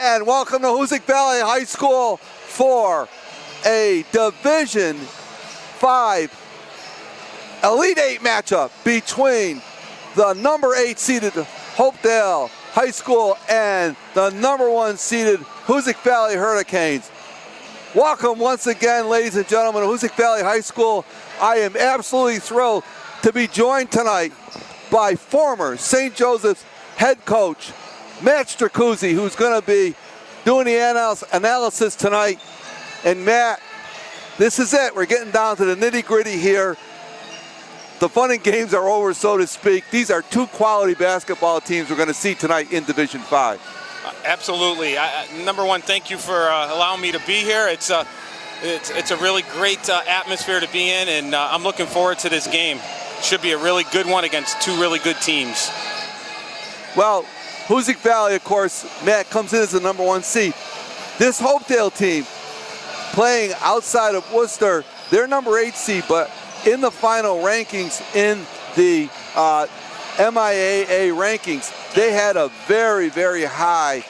And welcome to Hoosac Valley High School for a Division 5 Elite 8 matchup between the number 8 seeded Hopedale High School and the number 1 seeded Hoosac Valley Hurricanes. Welcome once again, ladies and gentlemen, to Hoosac Valley High School. I am absolutely thrilled to be joined tonight by former St. Joseph's head coach Matt Stracuzzi, who's going to be doing the analysis tonight. And Matt, this is it. We're getting down to the nitty-gritty here. The fun and games are over, so to speak. These are two quality basketball teams we're going to see tonight in Division 5. Absolutely. Number one, thank you for allowing me to be here. It's a really great atmosphere to be in, and I'm looking forward to this game. Should be a really good one against two really good teams. Well, Hoosac Valley, of course, Matt, comes in as the number 1 seed. This Hopedale team playing outside of Worcester, they're number 8 seed, but in the final rankings in the MIAA rankings, they had a very, very high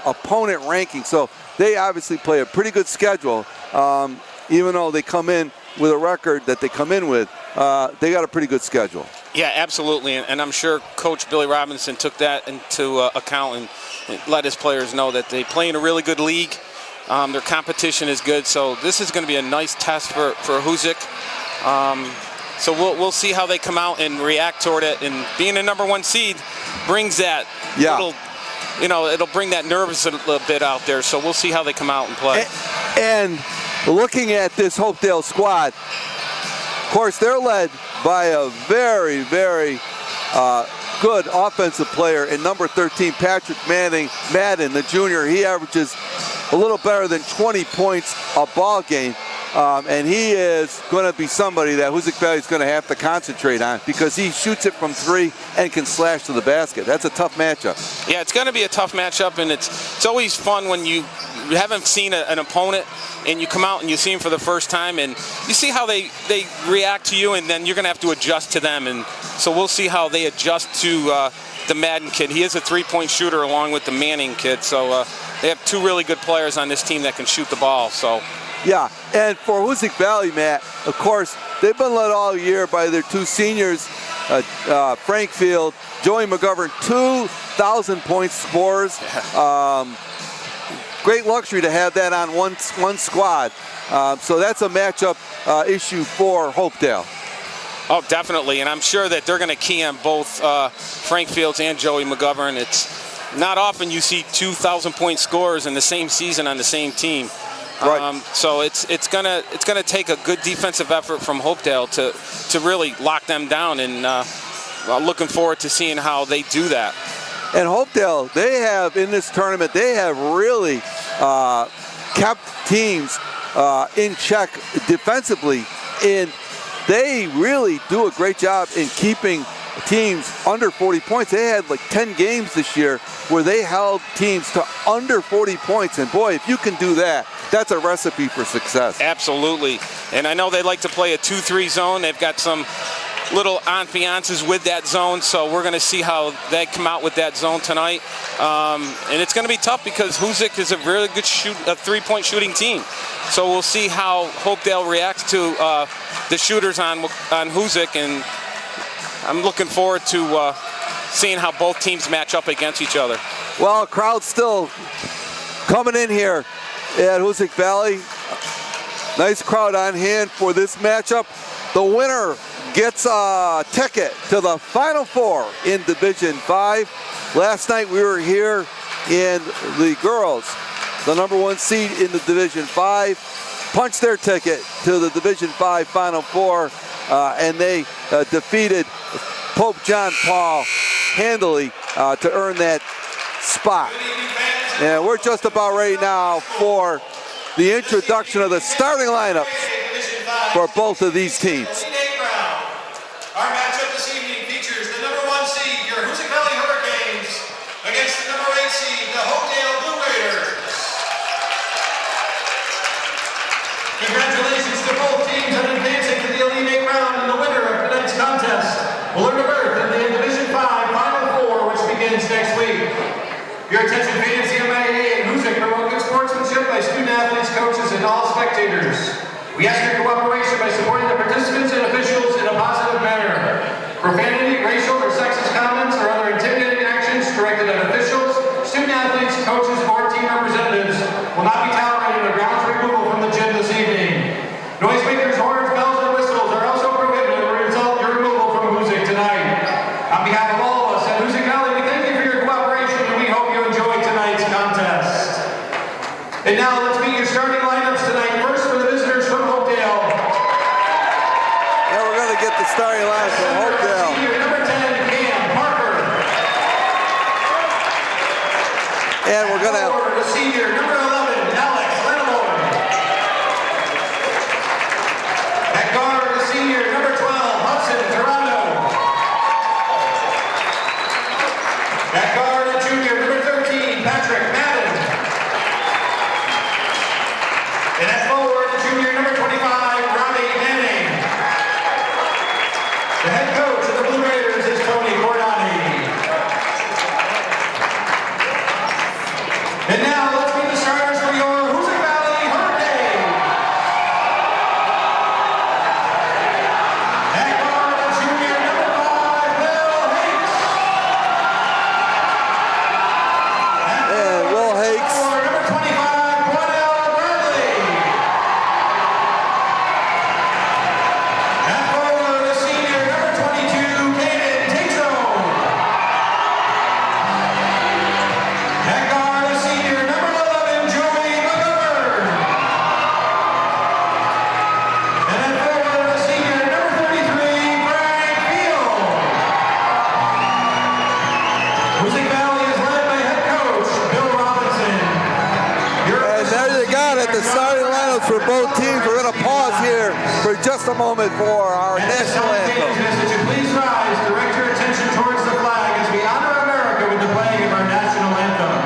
opponent ranking. So they obviously play a pretty good schedule, even though they come in with a record that they come in with. They got a pretty good schedule. Yeah, absolutely, and I'm sure Coach Billy Robinson took that into account and let his players know that they play in a really good league. Their competition is good, so this is going to be a nice test for Hoosac. So we'll see how they come out and react toward it. And being a number 1 seed brings that little, it'll bring that nervous a little bit out there. So we'll see how they come out and play. And looking at this Hopedale squad, of course, they're led by a very, very good offensive player in number 13, Patrick Madden, the junior. He averages a little better than 20 points a ball game. And he is going to be somebody that Hoosac Valley is going to have to concentrate on because he shoots it from 3 and can slash to the basket. That's a tough matchup. Yeah, it's going to be a tough matchup, and it's always fun when you haven't seen an opponent and you come out and you see them for the first time and you see how they react to you, and then you're going to have to adjust to them. And so we'll see how they adjust to the Madden kid. He is a 3-point shooter along with the Manning kid, so they have two really good players on this team that can shoot the ball. So. Yeah, and for Hoosac Valley, Matt, of course, they've been led all year by their 2 seniors, Frank Field, Joey McGovern, 2,000-point scorers. Great luxury to have that on one squad. So that's a matchup issue for Hopedale. Oh, definitely, and I'm sure that they're going to key on both Frank Fields and Joey McGovern. It's not often you see 2,000-point scorers in the same season on the same team. Right. So it's gonna take a good defensive effort from Hopedale to really lock them down, and looking forward to seeing how they do that. And Hopedale, they have in this tournament, they have really kept teams in check defensively, and they really do a great job in keeping teams under 40 points. They had like 10 games this year where they held teams to under 40 points. And boy, if you can do that, that's a recipe for success. Absolutely. And I know they like to play a 2-3 zone. They've got some little ambiances with that zone, so we're going to see how they come out with that zone tonight. And it's going to be tough because Hoosac is a really good 3-point shooting team. So we'll see how Hopedale reacts to the shooters on Hoosac, and I'm looking forward to seeing how both teams match up against each other. Well, crowd's still coming in here at Hoosac Valley. Nice crowd on hand for this matchup. The winner gets a ticket to the Final Four in Division 5. Last night we were here in the girls, the number 1 seed in the Division 5, punched their ticket to the Division 5 Final Four, and they defeated Pope John Paul handily to earn that spot. And we're just about ready now for the introduction of the starting lineups for both of these teams. Our matchup this evening features the number 1 seed, your Hoosac Valley Hurricanes, against the number 8 seed, the Hopedale Blue Raiders. Congratulations to both teams on advancing to the Elite 8 round, and the winner of tonight's contest will earn a berth in the Division 5 Final Four, which begins next week. Your attention, fans, CMIA and Hoosac promote good sportsmanship by student athletes, coaches, and all spectators. We ask your cooperation by supporting the participants and officials in a positive manner. Profanity, racial, or sexist comments or other intimidating actions directed at officials, student athletes, coaches, or team representatives will not be tolerated or grounds for removal from the gym this evening. Noisemakers, horns, bells, and whistles are also prohibited and will result in your removal from Hoosac tonight. On behalf of all of us at Hoosac Valley, we thank you for your cooperation and we hope you enjoy tonight's contest. And now let's meet your starting lineups tonight. First for the visitors from Hopedale. Now we're going to get the starting line from Hopedale. Number 10, Cam Parker. And we're going to Forward, the senior, number 11, Alex Lenamore. At guard, the senior, number 12, Hudson Toronto. At guard, the junior, number 13, Patrick Madden. And at forward, the junior, number 25, Robbie Manning. The head coach of the Blue Raiders is Tony Cordani. And now, let's meet the starters for your Hoosac Valley Hurricanes. At guard, the junior, number 5, Will Hakes. and Will Hakes. Forward, number 25, Quadell Bradley. At forward, the senior, number 22, Caden Tatro. At guard, the senior, number 11, Joey McGovern. And at forward, the senior, number 33, Frank Field. Hoosac Valley is led by head coach Bill Robinson. And there you got it, the starting lineups for both teams. We're going to pause here for just a moment for our national anthem. Would you please rise, direct your attention towards the flag as we honor America with the playing of our national anthem.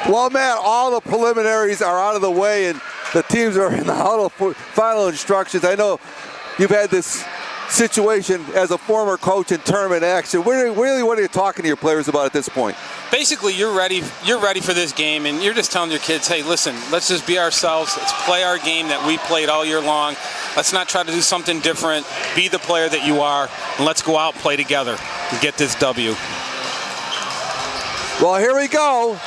Well, Matt, all the preliminaries are out of the way and the teams are in the huddle for final instructions. I know you've had this situation as a former coach in tournament action. Really, what are you talking to your players about at this point? Basically, you're ready for this game, and you're just telling your kids, hey, listen, let's just be ourselves. Let's play our game that we played all year long. Let's not try to do something different. Be the player that you are, and let's go out and play together and get this W. Well, here we go.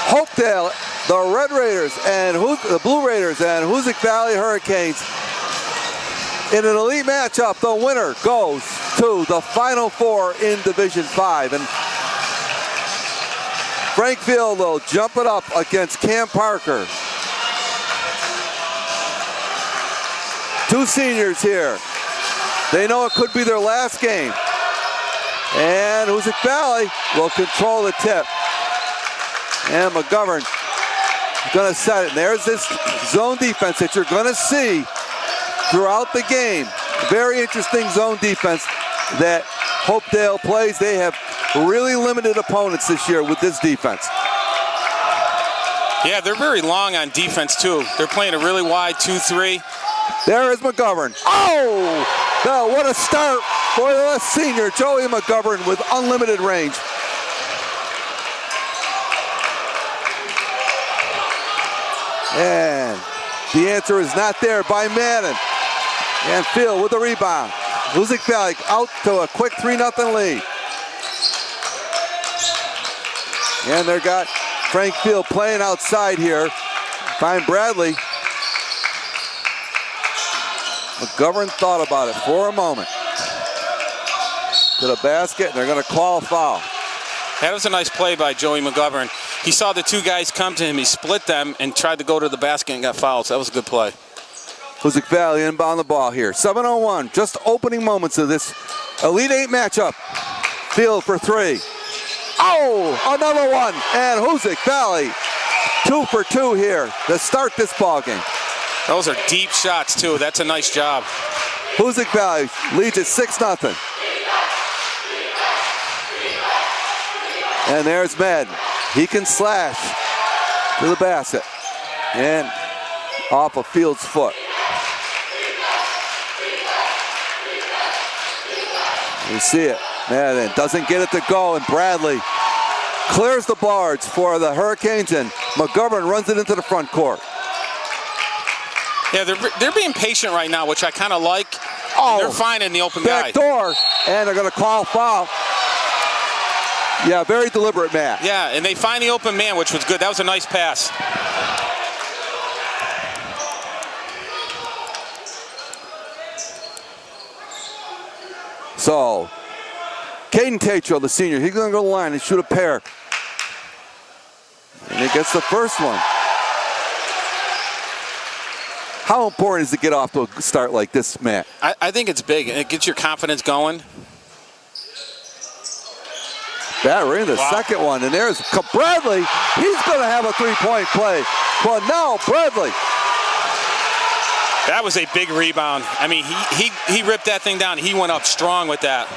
Hopedale, the Red Raiders and the Blue Raiders and Hoosac Valley Hurricanes. In an elite matchup, the winner goes to the Final Four in Division 5. And Frank Field will jump it up against Cam Parker. Two seniors here. They know it could be their last game. And Hoosac Valley will control the tip. And McGovern is going to set it. And there's this zone defense that you're going to see throughout the game. Very interesting zone defense that Hopedale plays. They have really limited opponents this year with this defense. Yeah, they're very long on defense, too. They're playing a really wide 2-3. There is McGovern. Oh! Now, what a start for the senior, Joey McGovern, with unlimited range. And the answer is not there by Madden. And Phil with the rebound. Hoosac Valley out to a quick 3-0 lead. And they've got Frank Field playing outside here. Find Bradley. McGovern thought about it for a moment. To the basket, and they're going to call a foul. That was a nice play by Joey McGovern. He saw the two guys come to him. He split them and tried to go to the basket and got fouled. So that was a good play. Hoosac Valley inbound the ball here. 7:01, just opening moments of this Elite Eight matchup. Field for three. Oh, another one. And Hoosac Valley, 2 for 2 here to start this ball game. Those are deep shots, too. That's a nice job. Hoosac Valley leads at 6-0. And there's Madden. He can slash to the basket. And off of Field's foot. You see it. Madden doesn't get it to go, and Bradley clears the boards for the Hurricanes, and McGovern runs it into the front court. Yeah, they're being patient right now, which I kind of like. Oh, they're finding the open guy. Back door, and they're going to call foul. Yeah, very deliberate, Matt. Yeah, and they find the open man, which was good. That was a nice pass. So, Caden Tatro, the senior, he's going to go to the line and shoot a pair. And he gets the first one. How important is it to get off to a start like this, Matt? I think it's big. It gets your confidence going. Battery in the second one, and there's Bradley. He's going to have a three-point play. Well, now Bradley. That was a big rebound. I mean, he ripped that thing down. He went up strong with that.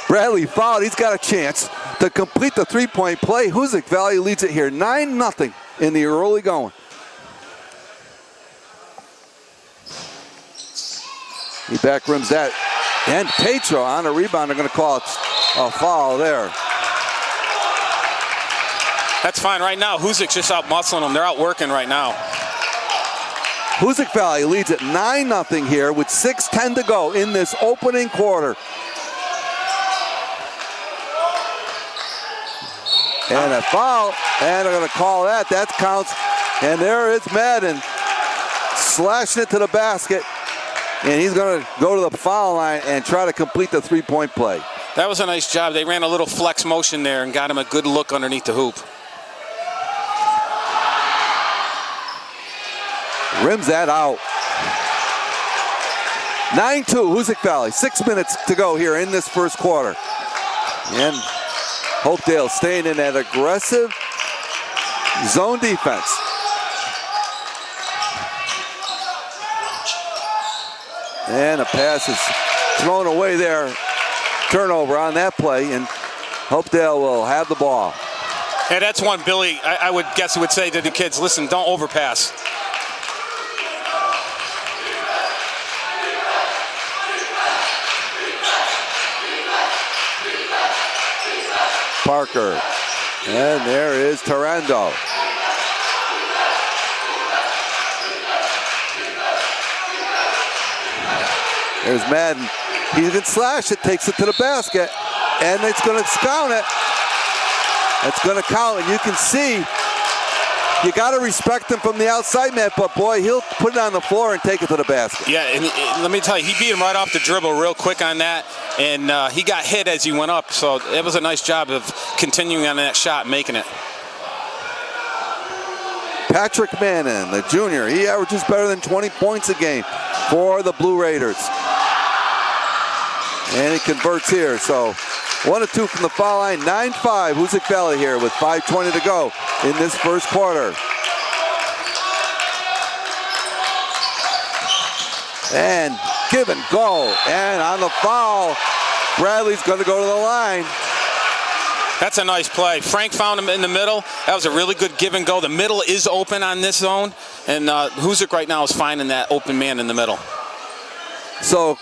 Bradley fouled. He's got a chance to complete the three-point play. Hoosac Valley leads it here 9-0 in the early going. He back rims that. And Tatro on a rebound. They're going to call it a foul there. That's fine right now. Hoosac's just out muscling them. They're out working right now. Hoosac Valley leads at 9-0 here with 6:10 to go in this opening quarter. And a foul, and they're going to call that. That counts. And there is Madden slashing it to the basket. And he's going to go to the foul line and try to complete the three-point play. That was a nice job. They ran a little flex motion there and got him a good look underneath the hoop. Rims that out. 9-2, Hoosac Valley. 6 minutes to go here in this first quarter. And Hopedale staying in that aggressive zone defense. And a pass is thrown away there. Turnover on that play, and Hopedale will have the ball. Yeah, that's one Billy, I would guess, would say to the kids, listen, don't overpass. Parker. And there is Tarando. There's Madden. He can slash it, takes it to the basket, and it's going to count it. It's going to count, and you can see you got to respect him from the outside, Matt, but boy, he'll put it on the floor and take it to the basket. Yeah, and let me tell you, he beat him right off the dribble real quick on that, and he got hit as he went up, so it was a nice job of continuing on that shot and making it. Patrick Mannon, the junior, he averages better than 20 points a game for the Blue Raiders. And he converts here, so 1 of 2 from the foul line, 9-5, Hoosac Valley here with 5:20 to go in this first quarter. And give and go, and on the foul, Bradley's going to go to the line. That's a nice play. Frank found him in the middle. That was a really good give and go. The middle is open on this zone, and Hoosac right now is finding that open man in the middle. So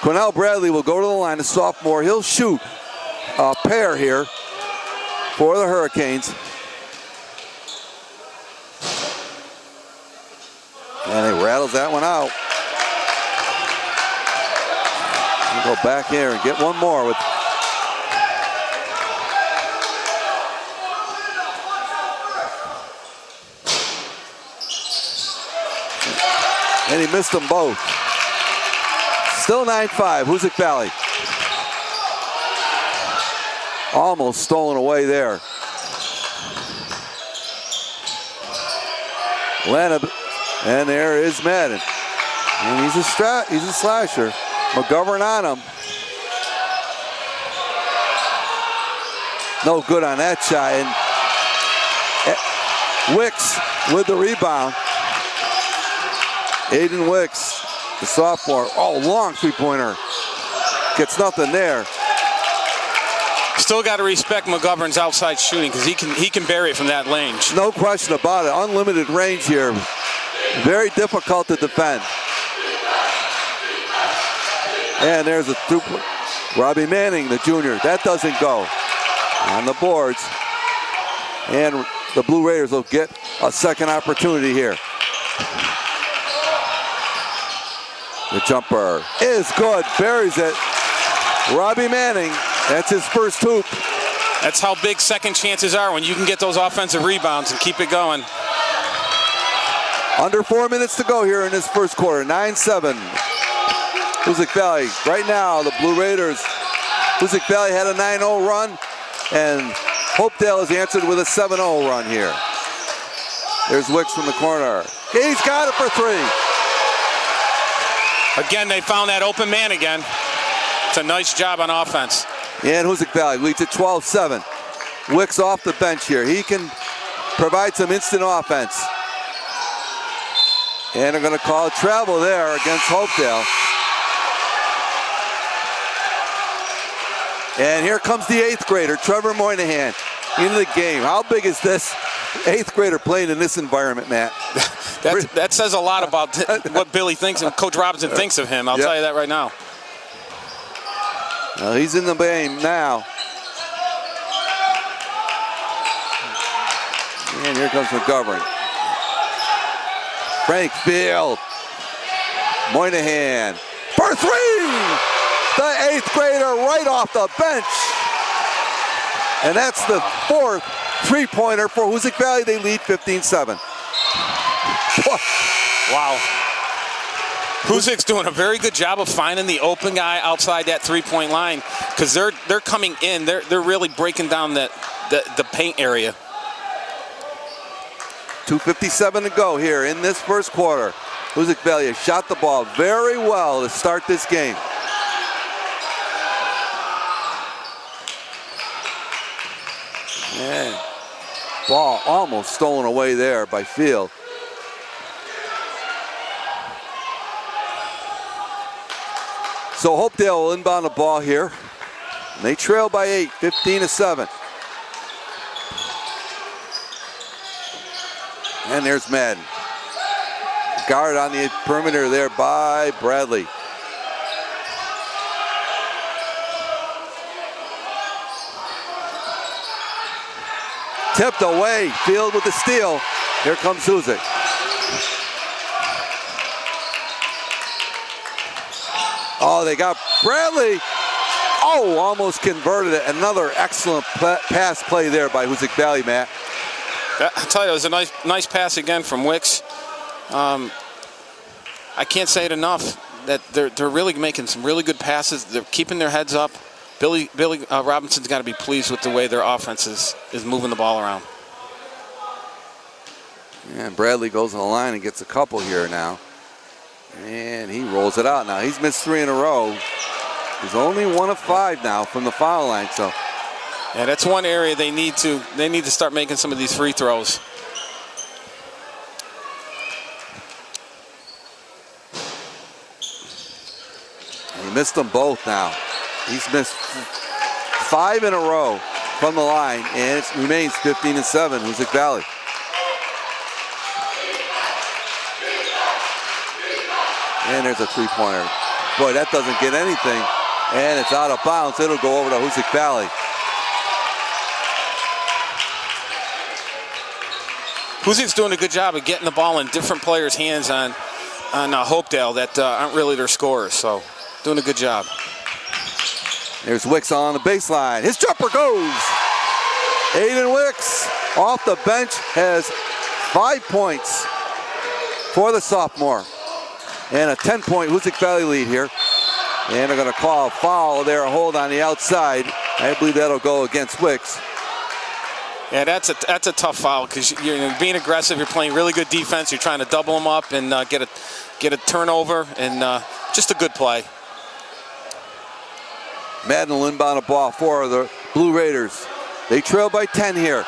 Cornell Bradley will go to the line, a sophomore. He'll shoot a pair here for the Hurricanes. And he rattles that one out. We'll go back here and get one more with. And he missed them both. Still 9-5, Hoosac Valley. Almost stolen away there. Lanab, and there is Madden. And he's a slasher. McGovern on him. No good on that shot. And Wicks with the rebound. Aiden Wicks, the sophomore. Oh, long three-pointer. Gets nothing there. Still got to respect McGovern's outside shooting because he can bury it from that range. No question about it. Unlimited range here. Very difficult to defend. And there's a two-point. Robbie Manning, the junior. That doesn't go. On the boards. And the Blue Raiders will get a second opportunity here. The jumper is good. Buries it. Robbie Manning. That's his first hoop. That's how big second chances are when you can get those offensive rebounds and keep it going. Under 4 minutes to go here in this first quarter. 9-7. Hoosac Valley. Right now, the Blue Raiders. Hoosac Valley had a 9-0 run, and Hopedale has answered with a 7-0 run here. There's Wicks from the corner. He's got it for three. Again, they found that open man again. It's a nice job on offense. And Hoosac Valley leads at 12-7. Wicks off the bench here. He can provide some instant offense. And they're going to call travel there against Hopedale. And here comes the 8th grader, Trevor Moynihan, into the game. How big is this 8th grader playing in this environment, Matt? That says a lot about what Billy thinks and Coach Robinson thinks of him. I'll tell you that right now. He's in the game now. And here comes McGovern. Frank Field. Moynihan for three! The 8th grader right off the bench. And that's the 4th three-pointer for Hoosac Valley. They lead 15-7. Wow. Husac's doing a very good job of finding the open guy outside that three-point line because they're coming in. They're really breaking down the paint area. 2:57 to go here in this first quarter. Hoosac Valley has shot the ball very well to start this game. And ball almost stolen away there by Field. So Hopedale will inbound the ball here. And they trail by 8, 15-7. And there's Madden. Guard on the perimeter there by Bradley. Tipped away, Field with the steal. Here comes Hoosac. Oh, they got Bradley. Oh, almost converted it. Another excellent pass play there by Hoosac Valley, Matt. I'll tell you, it was a nice pass again from Wicks. I can't say it enough that they're really making some really good passes. They're keeping their heads up. Billy Robinson's got to be pleased with the way their offense is moving the ball around. And Bradley goes on the line and gets a couple here now. And he rolls it out now. He's missed 3 in a row. He's only 1 of 5 now from the foul line. So, yeah, that's one area they need to start making some of these free throws. And he missed them both now. He's missed 5 in a row from the line, and it remains 15-7, Hoosac Valley. And there's a three-pointer. Boy, that doesn't get anything. And it's out of bounds. It'll go over to Hoosac Valley. Hoosac's doing a good job of getting the ball in different players' hands on Hopedale that aren't really their scorers. So doing a good job. There's Wicks on the baseline. His jumper goes. Aiden Wicks off the bench has 5 points for the sophomore. And a 10-point Hoosac Valley lead here. And they're going to call a foul there, a hold on the outside. I believe that'll go against Wicks. Yeah, that's a tough foul because you're being aggressive. You're playing really good defense. You're trying to double them up and get a turnover, and just a good play. Madden will inbound a ball for the Blue Raiders. They trail by 10 here.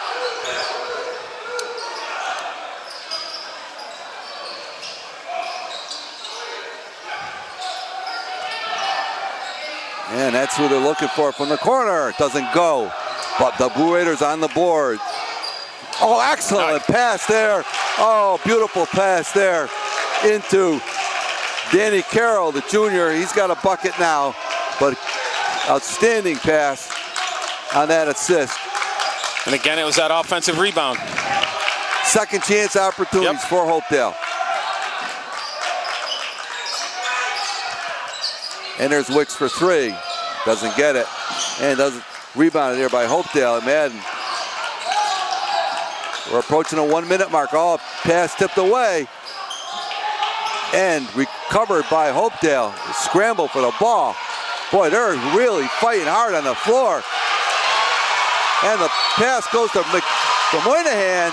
And that's who they're looking for from the corner. Doesn't go, but the Blue Raiders on the board. Oh, excellent pass there. Oh, beautiful pass there into Danny Carroll, the junior. He's got a bucket now, but outstanding pass on that assist. And again, it was that offensive rebound. Second chance opportunities for Hopedale. And there's Wicks for three. Doesn't get it. And doesn't rebound there by Hopedale. And Madden. We're approaching a 1 minute mark. Oh, pass tipped away. And recovered by Hopedale. Scramble for the ball. Boy, they're really fighting hard on the floor. And the pass goes to Moynihan.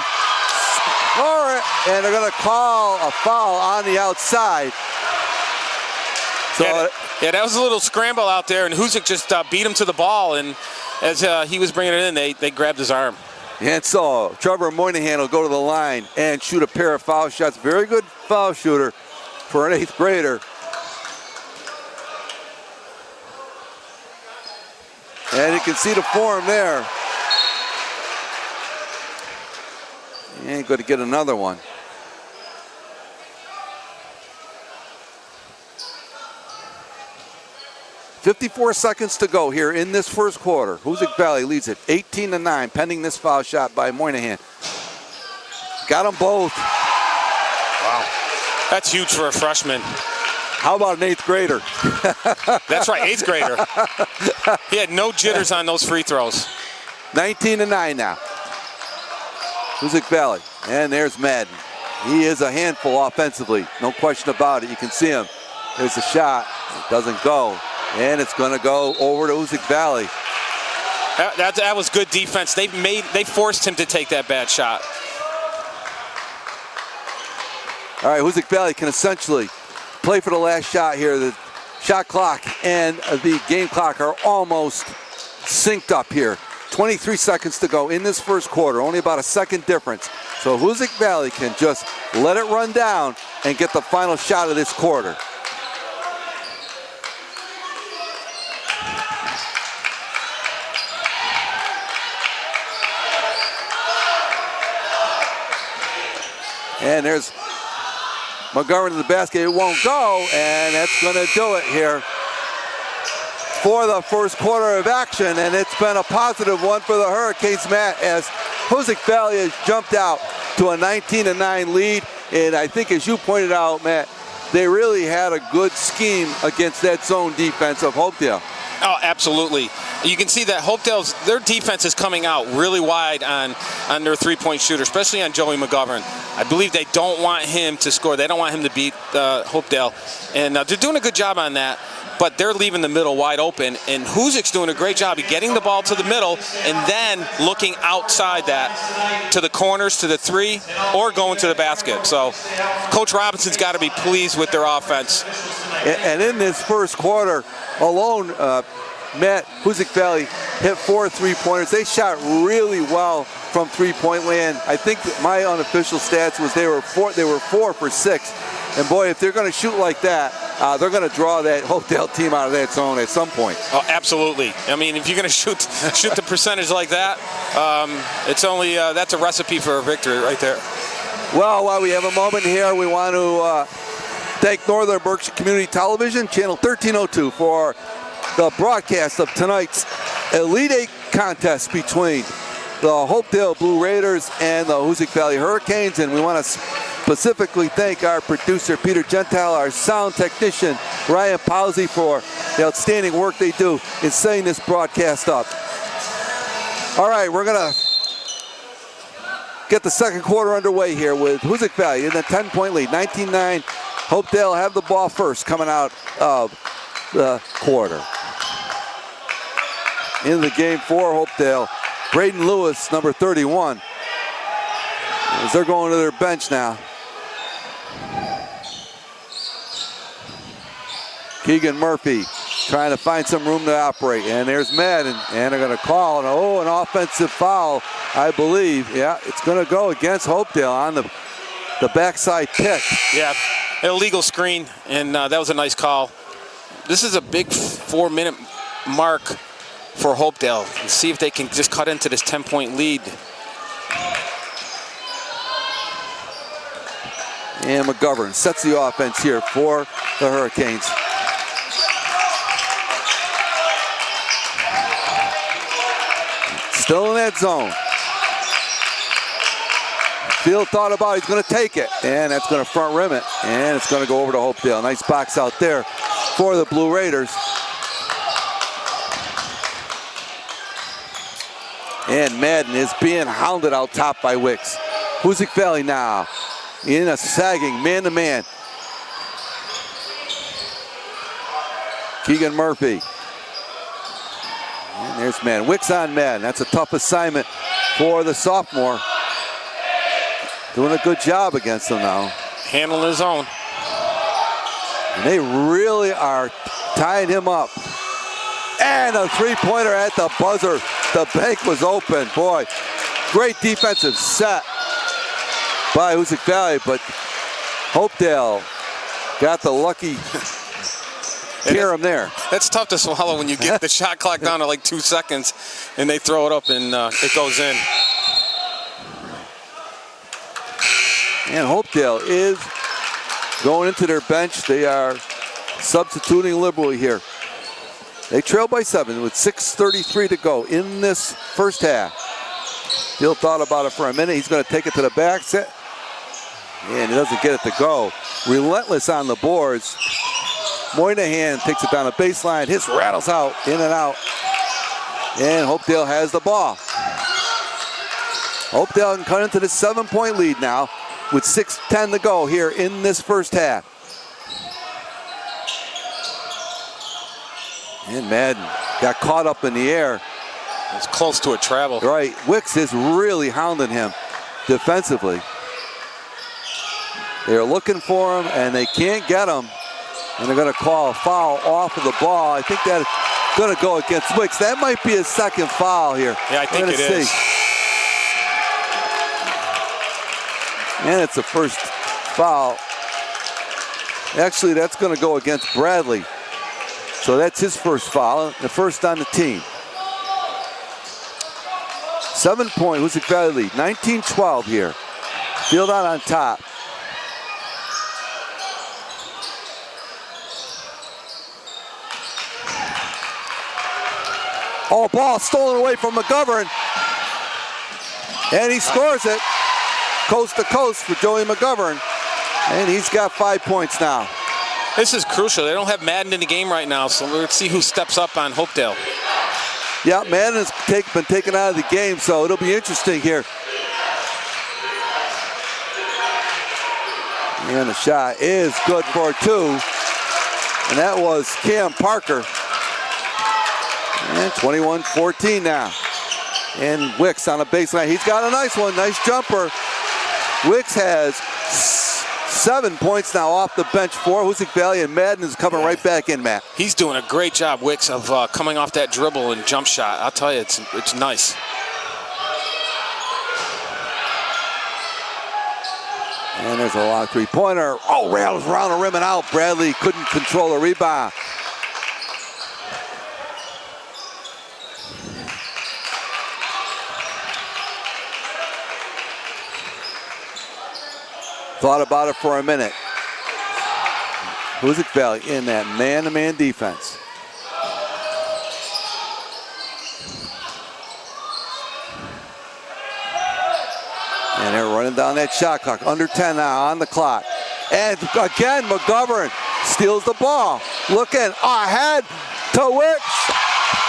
And they're going to call a foul on the outside. So, yeah, that was a little scramble out there, and Hoosac just beat him to the ball, and as he was bringing it in, they grabbed his arm. And so Trevor Moynihan will go to the line and shoot a pair of foul shots. Very good foul shooter for an 8th grader. And you can see the form there. He ain't going to get another one. .54 seconds to go here in this first quarter. Hoosac Valley leads it 18-9, pending this foul shot by Moynihan. Got them both. Wow. That's huge for a freshman. How about an 8th grader? That's right, 8th grader. He had no jitters on those free throws. 19-9 now. Hoosac Valley. And there's Madden. He is a handful offensively. No question about it. You can see him. There's a shot. It doesn't go. And it's going to go over to Hoosac Valley. That was good defense. They forced him to take that bad shot. All right, Hoosac Valley can essentially play for the last shot here. The shot clock and the game clock are almost synced up here. 23 seconds to go in this first quarter, only about a second difference. So Hoosac Valley can just let it run down and get the final shot of this quarter. And there's McGovern to the basket. It won't go, and that's going to do it here for the first quarter of action. And it's been a positive one for the Hurricanes, Matt, as Hoosac Valley has jumped out to a 19-9 lead. And I think, as you pointed out, Matt, they really had a good scheme against that zone defense of Hopedale. Oh, absolutely. You can see that Hopedale's, their defense is coming out really wide on their three-point shooter, especially on Joey McGovern. I believe they don't want him to score. They don't want him to beat Hopedale. And they're doing a good job on that, but they're leaving the middle wide open. And Hoosac's doing a great job of getting the ball to the middle and then looking outside that to the corners, to the three, or going to the basket. So Coach Robinson's got to be pleased with their offense. And in this first quarter alone, Matt, Hoosac Valley hit 4 3-pointers. They shot really well from three-point land. I think that my unofficial stats was they were 4 for 6. And boy, if they're going to shoot like that, they're going to draw that Hopedale team out of that zone at some point. Oh, absolutely. I mean, if you're going to shoot the percentage like that, it's only that's a recipe for a victory right there. Well, while we have a moment here, we want to Thank Northern Berkshire Community Television, channel 1302, for the broadcast of tonight's Elite Eight contest between the Hopedale Blue Raiders and the Hoosac Valley Hurricanes. And we want to specifically thank our producer, Peter Gentile, our sound technician, Ryan Powsey, for the outstanding work they do in setting this broadcast up. All right, we're going to get the second quarter underway here with Hoosac Valley in the 10-point lead, 19-9. Hopedale have the ball first coming out of the quarter. In the game for Hopedale, Braden Lewis, number 31, as they're going to their bench now. Keegan Murphy trying to find some room to operate, and there's Madden, and they're going to call an offensive foul, I believe. Yeah, it's going to go against Hopedale on the backside pick. Yeah, illegal screen, and that was a nice call. This is a big 4-minute mark for Hopedale. Let's see if they can just cut into this 10-point lead. And McGovern sets the offense here for the Hurricanes. Still in that zone. Field thought about it, he's going to take it, and that's going to front rim it, and it's going to go over to Hopedale. Nice box out there for the Blue Raiders. And Madden is being hounded out top by Wicks. Hoosac Valley now in a sagging man-to-man. Keegan Murphy. And there's Madden. Wicks on Madden. That's a tough assignment for the sophomore. Doing a good job against them now. Handling his own. And they really are tying him up. And a three-pointer at the buzzer. The bank was open. Boy, great defensive set by Hoosac Valley, but Hopedale got the lucky carom there. That's tough to swallow when you get the shot clock down to like 2 seconds and they throw it up and it goes in. And Hopedale is going into their bench. They are substituting liberally here. They trail by 7 with 6:33 to go in this first half. Bill thought about it for a minute. He's going to take it to the back set. And he doesn't get it to go. Relentless on the boards. Moynihan takes it down the baseline. Hits, rattles out, in and out. And Hopedale has the ball. Hopedale can cut into the 7-point lead now with 6:10 to go here in this first half. And Madden got caught up in the air. It's close to a travel. Right, Wicks is really hounding him defensively. They're looking for him and they can't get him. And they're going to call a foul off of the ball. I think that's going to go against Wicks. That might be his second foul here. Yeah, I think it is. And it's the first foul. Actually, that's going to go against Bradley. So that's his first foul, the first on the team. 7-point Hoosac Valley lead, 19-12 here. Field out on top. Oh, ball stolen away from McGovern. And he scores it. Coast to coast for Joey McGovern. And he's got 5 points now. This is crucial. They don't have Madden in the game right now, so let's see who steps up on Hopedale. Yeah, Madden's been taken out of the game, so it'll be interesting here. And the shot is good for 2. And that was Cam Parker. And 21-14 now. And Wicks on the baseline. He's got a nice one. Nice jumper. Wicks has 7 points now off the bench for Hoosac Valley, and Madden is coming right back in, Matt. He's doing a great job, Wicks, of coming off that dribble and jump shot. I'll tell you, it's nice. And there's a long three-pointer. Oh, rails around the rim and out. Bradley couldn't control the rebound. Thought about it for a minute. Hoosac Valley in that man-to-man defense. And they're running down that shot clock. Under 10 now on the clock. And again, McGovern steals the ball. Looking ahead to Wicks.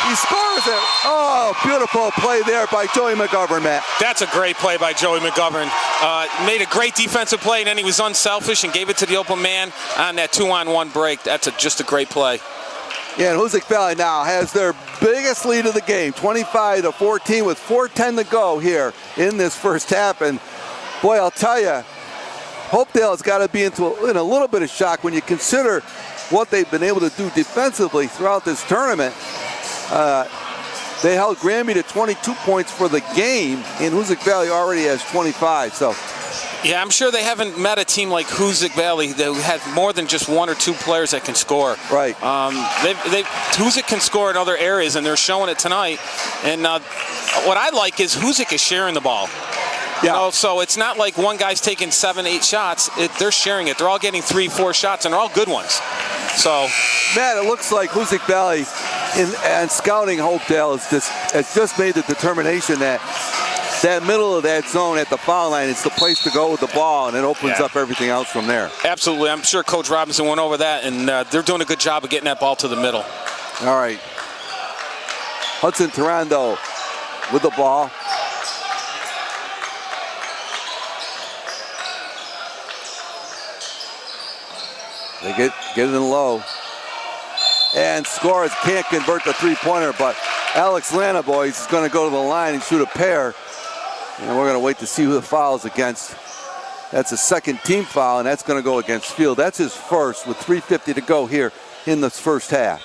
He scores it. Oh, beautiful play there by Joey McGovern, Matt. That's a great play by Joey McGovern. Made a great defensive play, and then he was unselfish and gave it to the open man on that 2-on-1 break. That's just a great play. Yeah, and Hoosac Valley now has their biggest lead of the game, 25-14 with 4:10 to go here in this first half. And boy, I'll tell you, Hopedale has got to be in a little bit of shock when you consider what they've been able to do defensively throughout this tournament. They held Granby to 22 points for the game, and Hoosac Valley already has 25. So, yeah, I'm sure they haven't met a team like Hoosac Valley that had more than just one or two players that can score. Right. Hoosac can score in other areas, and they're showing it tonight. And what I like is Hoosac is sharing the ball. Yeah. You know, so it's not like one guy's taking 7, 8 shots. They're sharing it. They're all getting 3, 4 shots, and they're all good ones. So, Matt, it looks like Hoosac Valley and scouting Hopedale has just made the determination that middle of that zone at the foul line is the place to go with the ball, and it opens up everything else from there. Absolutely. I'm sure Coach Robinson went over that, and they're doing a good job of getting that ball to the middle. All right. Hudson Taranto with the ball. They get it in low. And scores, can't convert the three-pointer, but Alex Lanaboy is going to go to the line and shoot a pair. And we're going to wait to see who the foul is against. That's a second team foul, and that's going to go against Field. That's his first with 3:50 to go here in the first half.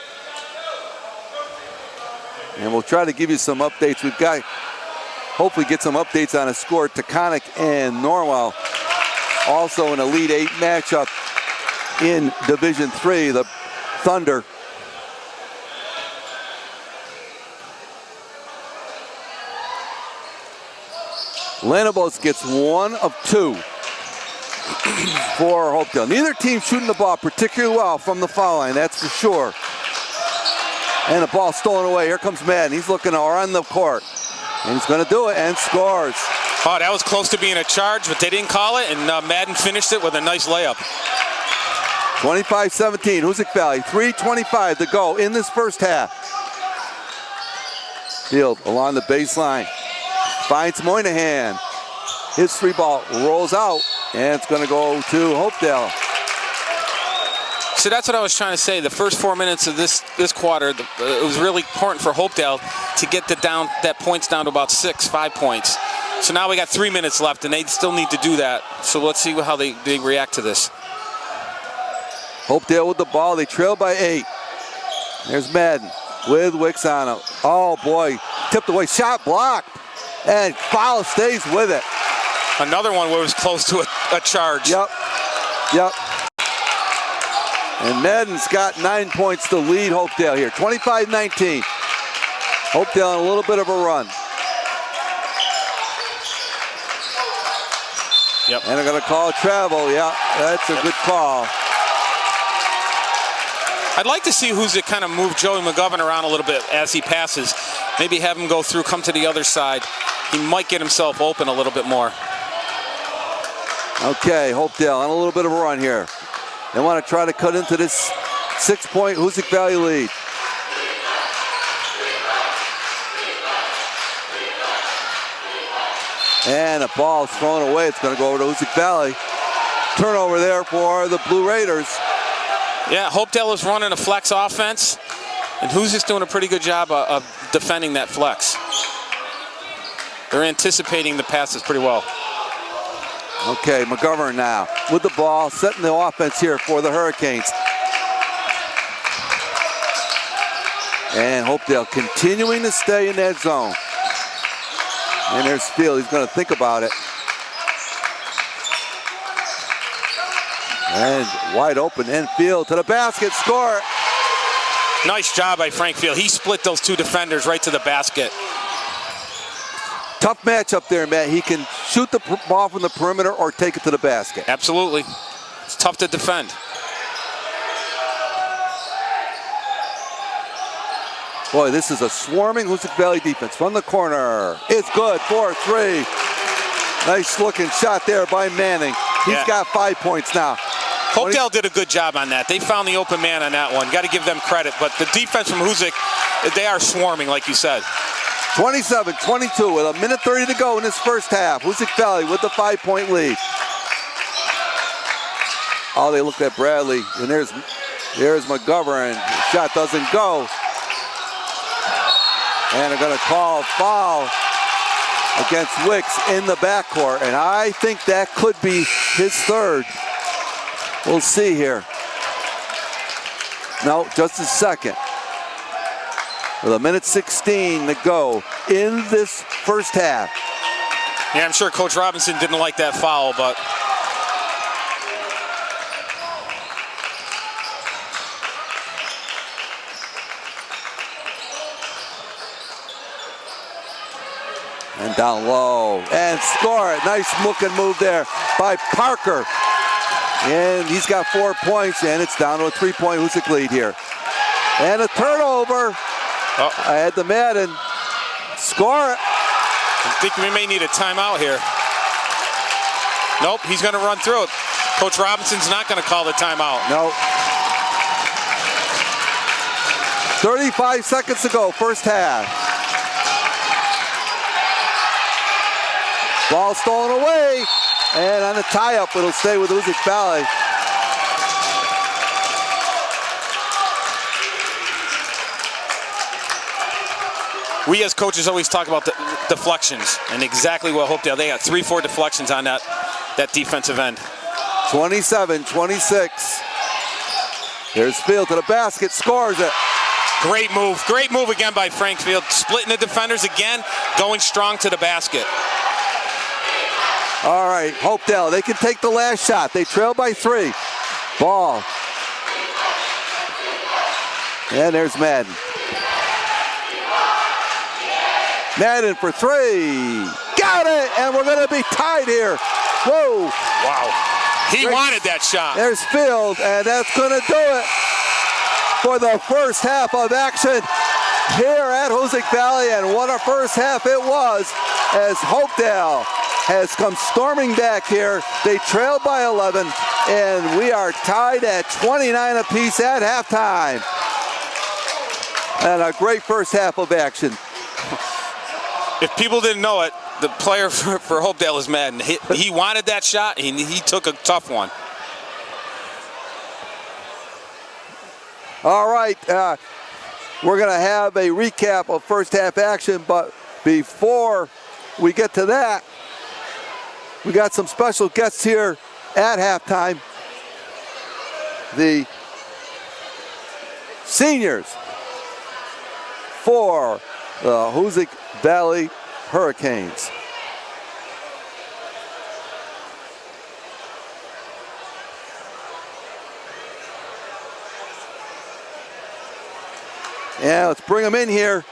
And we'll try to give you some updates. We've got, hopefully get some updates on a score. Taconic and Norwell also an Elite 8 matchup in Division 3, the Thunder. Lanabos gets 1 of 2 for Hopedale. Neither team shooting the ball particularly well from the foul line, that's for sure. And the ball stolen away. Here comes Madden. He's looking around the court. And he's going to do it and scores. Oh, that was close to being a charge, but they didn't call it, and Madden finished it with a nice layup. 25-17, Hoosac Valley. 3:25 to go in this first half. Field along the baseline. Finds Moynihan. His 3-ball rolls out, and it's going to go to Hopedale. So that's what I was trying to say. The first 4 minutes of this quarter, it was really important for Hopedale to get that points down to about 5 points. So now we got 3 minutes left, and they still need to do that. So let's see how they react to this. Hopedale with the ball. They trail by 8. There's Madden with Wicks on him. Oh, boy. Tipped away. Shot blocked. And foul stays with it. Another one where it was close to a charge. Yep. And Madden's got 9 points to lead Hopedale here. 25-19. Hopedale on a little bit of a run. Yep. And they're going to call travel. Yeah, that's a good call. I'd like to see Hoosac kind of move Joey McGovern around a little bit as he passes. Maybe have him go through, come to the other side. He might get himself open a little bit more. Okay, Hopedale on a little bit of a run here. They want to try to cut into this 6-point Hoosac Valley lead. And the ball's thrown away. It's going to go over to Hoosac Valley. Turnover there for the Blue Raiders. Yeah, Hopedale is running a flex offense, and Hoosac's doing a pretty good job of defending that flex. They're anticipating the passes pretty well. Okay, McGovern now with the ball, setting the offense here for the Hurricanes. And Hopedale continuing to stay in that zone. And there's Field. He's going to think about it. And wide open, and Field to the basket, score. Nice job by Frank Field. He split those two defenders right to the basket. Tough matchup there, Matt. He can shoot the ball from the perimeter or take it to the basket. Absolutely. It's tough to defend. Boy, this is a swarming Hoosac Valley defense from the corner. It's good, 4-3. Nice looking shot there by Manning. He's got 5 points now. Hopedale did a good job on that. They found the open man on that one. Got to give them credit. But the defense from Hoosac, they are swarming, like you said. 27-22 with 1:30 to go in this first half. Hoosac Valley with the 5-point lead. Oh, they looked at Bradley, and there's McGovern. The shot doesn't go. And they're going to call a foul against Wicks in the backcourt. And I think that could be his third. We'll see here. No, just a second. With 1:16 to go in this first half. Yeah, I'm sure Coach Robinson didn't like that foul, but... And down low, and score it. Nice looking move there by Parker. And he's got 4 points, and it's down to a 3-point Hoosac lead here. And a turnover. I had the Madden. Score it. I think we may need a timeout here. Nope, he's going to run through it. Coach Robinson's not going to call the timeout. No. 35 seconds to go, first half. Ball stolen away, and on the tie-up, it'll stay with Hoosac Valley. We as coaches always talk about the deflections, and exactly what Hopedale, they got 3-4 deflections on that defensive end. 27-26. There's Field to the basket, scores it. Great move again by Frank Field, splitting the defenders again, going strong to the basket. All right, Hopedale, they can take the last shot. They trail by 3. Ball. And there's Madden. Madden for 3. Got it, and we're going to be tied here. Whoa. Wow. He wanted that shot. There's Field, and that's going to do it for the first half of action here at Hoosac Valley. And what a first half it was, as Hopedale has come storming back here. They trailed by 11, and we are tied at 29 apiece at halftime. And a great first half of action. If people didn't know it, the player for Hopedale is Madden. He wanted that shot, and he took a tough one. All right, we're going to have a recap of first half action, but before we get to that, we got some special guests here at halftime. The seniors for the Hoosac Valley Hurricanes. Yeah, let's bring them in here.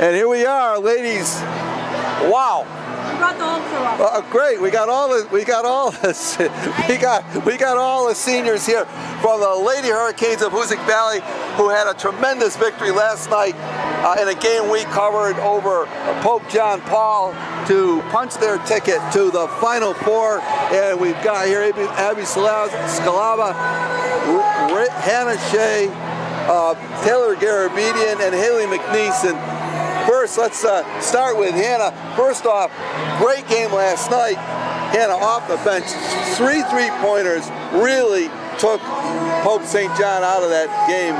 And here we are, ladies. Wow. We got the whole crew up. Great. We got all the seniors here from the Lady Hurricanes of Hoosac Valley, who had a tremendous victory last night in a game we covered over Pope John Paul to punch their ticket to the Final Four. And we've got here Abby Scalava, Hannah Shea, Taylor Garabedian, and Haley McNeese. And first, let's start with Hannah. First off, great game last night. Hannah off the bench, 3 3-pointers, really took Pope St. John out of that game.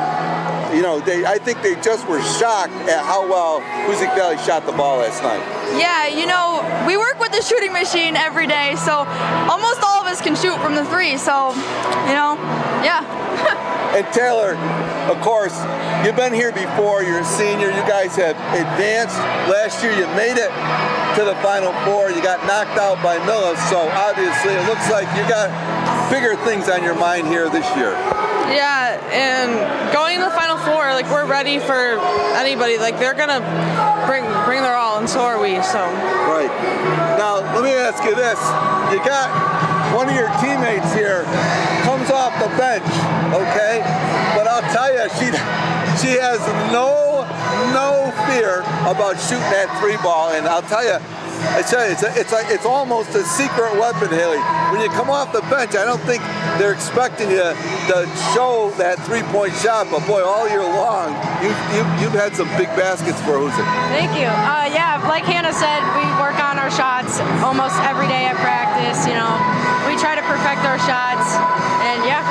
You know, I think they just were shocked at how well Hoosac Valley shot the ball last night. Yeah, you know, we work with the shooting machine every day, so almost all of us can shoot from the 3, so, you know, yeah. And Taylor, of course, you've been here before. You're a senior. You guys have advanced. Last year you made it to the Final Four. You got knocked out by Millis, so obviously it looks like you got bigger things on your mind here this year. Yeah, and going to the Final Four, like, we're ready for anybody. Like, they're gonna bring their all, and so are we. So. Right. Now let me ask you this: you got one of your teammates here comes off the bench, okay? But I'll tell you, she has no no fear about shooting that three ball. And I'll tell you, it's almost a secret weapon, Haley. When you come off the bench, I don't think they're expecting you to show that three-point shot, but boy, all year long, you've had some big baskets for Hoosac. Thank you. Yeah, like Hannah said, we work on our shots almost every day at practice. You know, we try to perfect our shots, and yeah.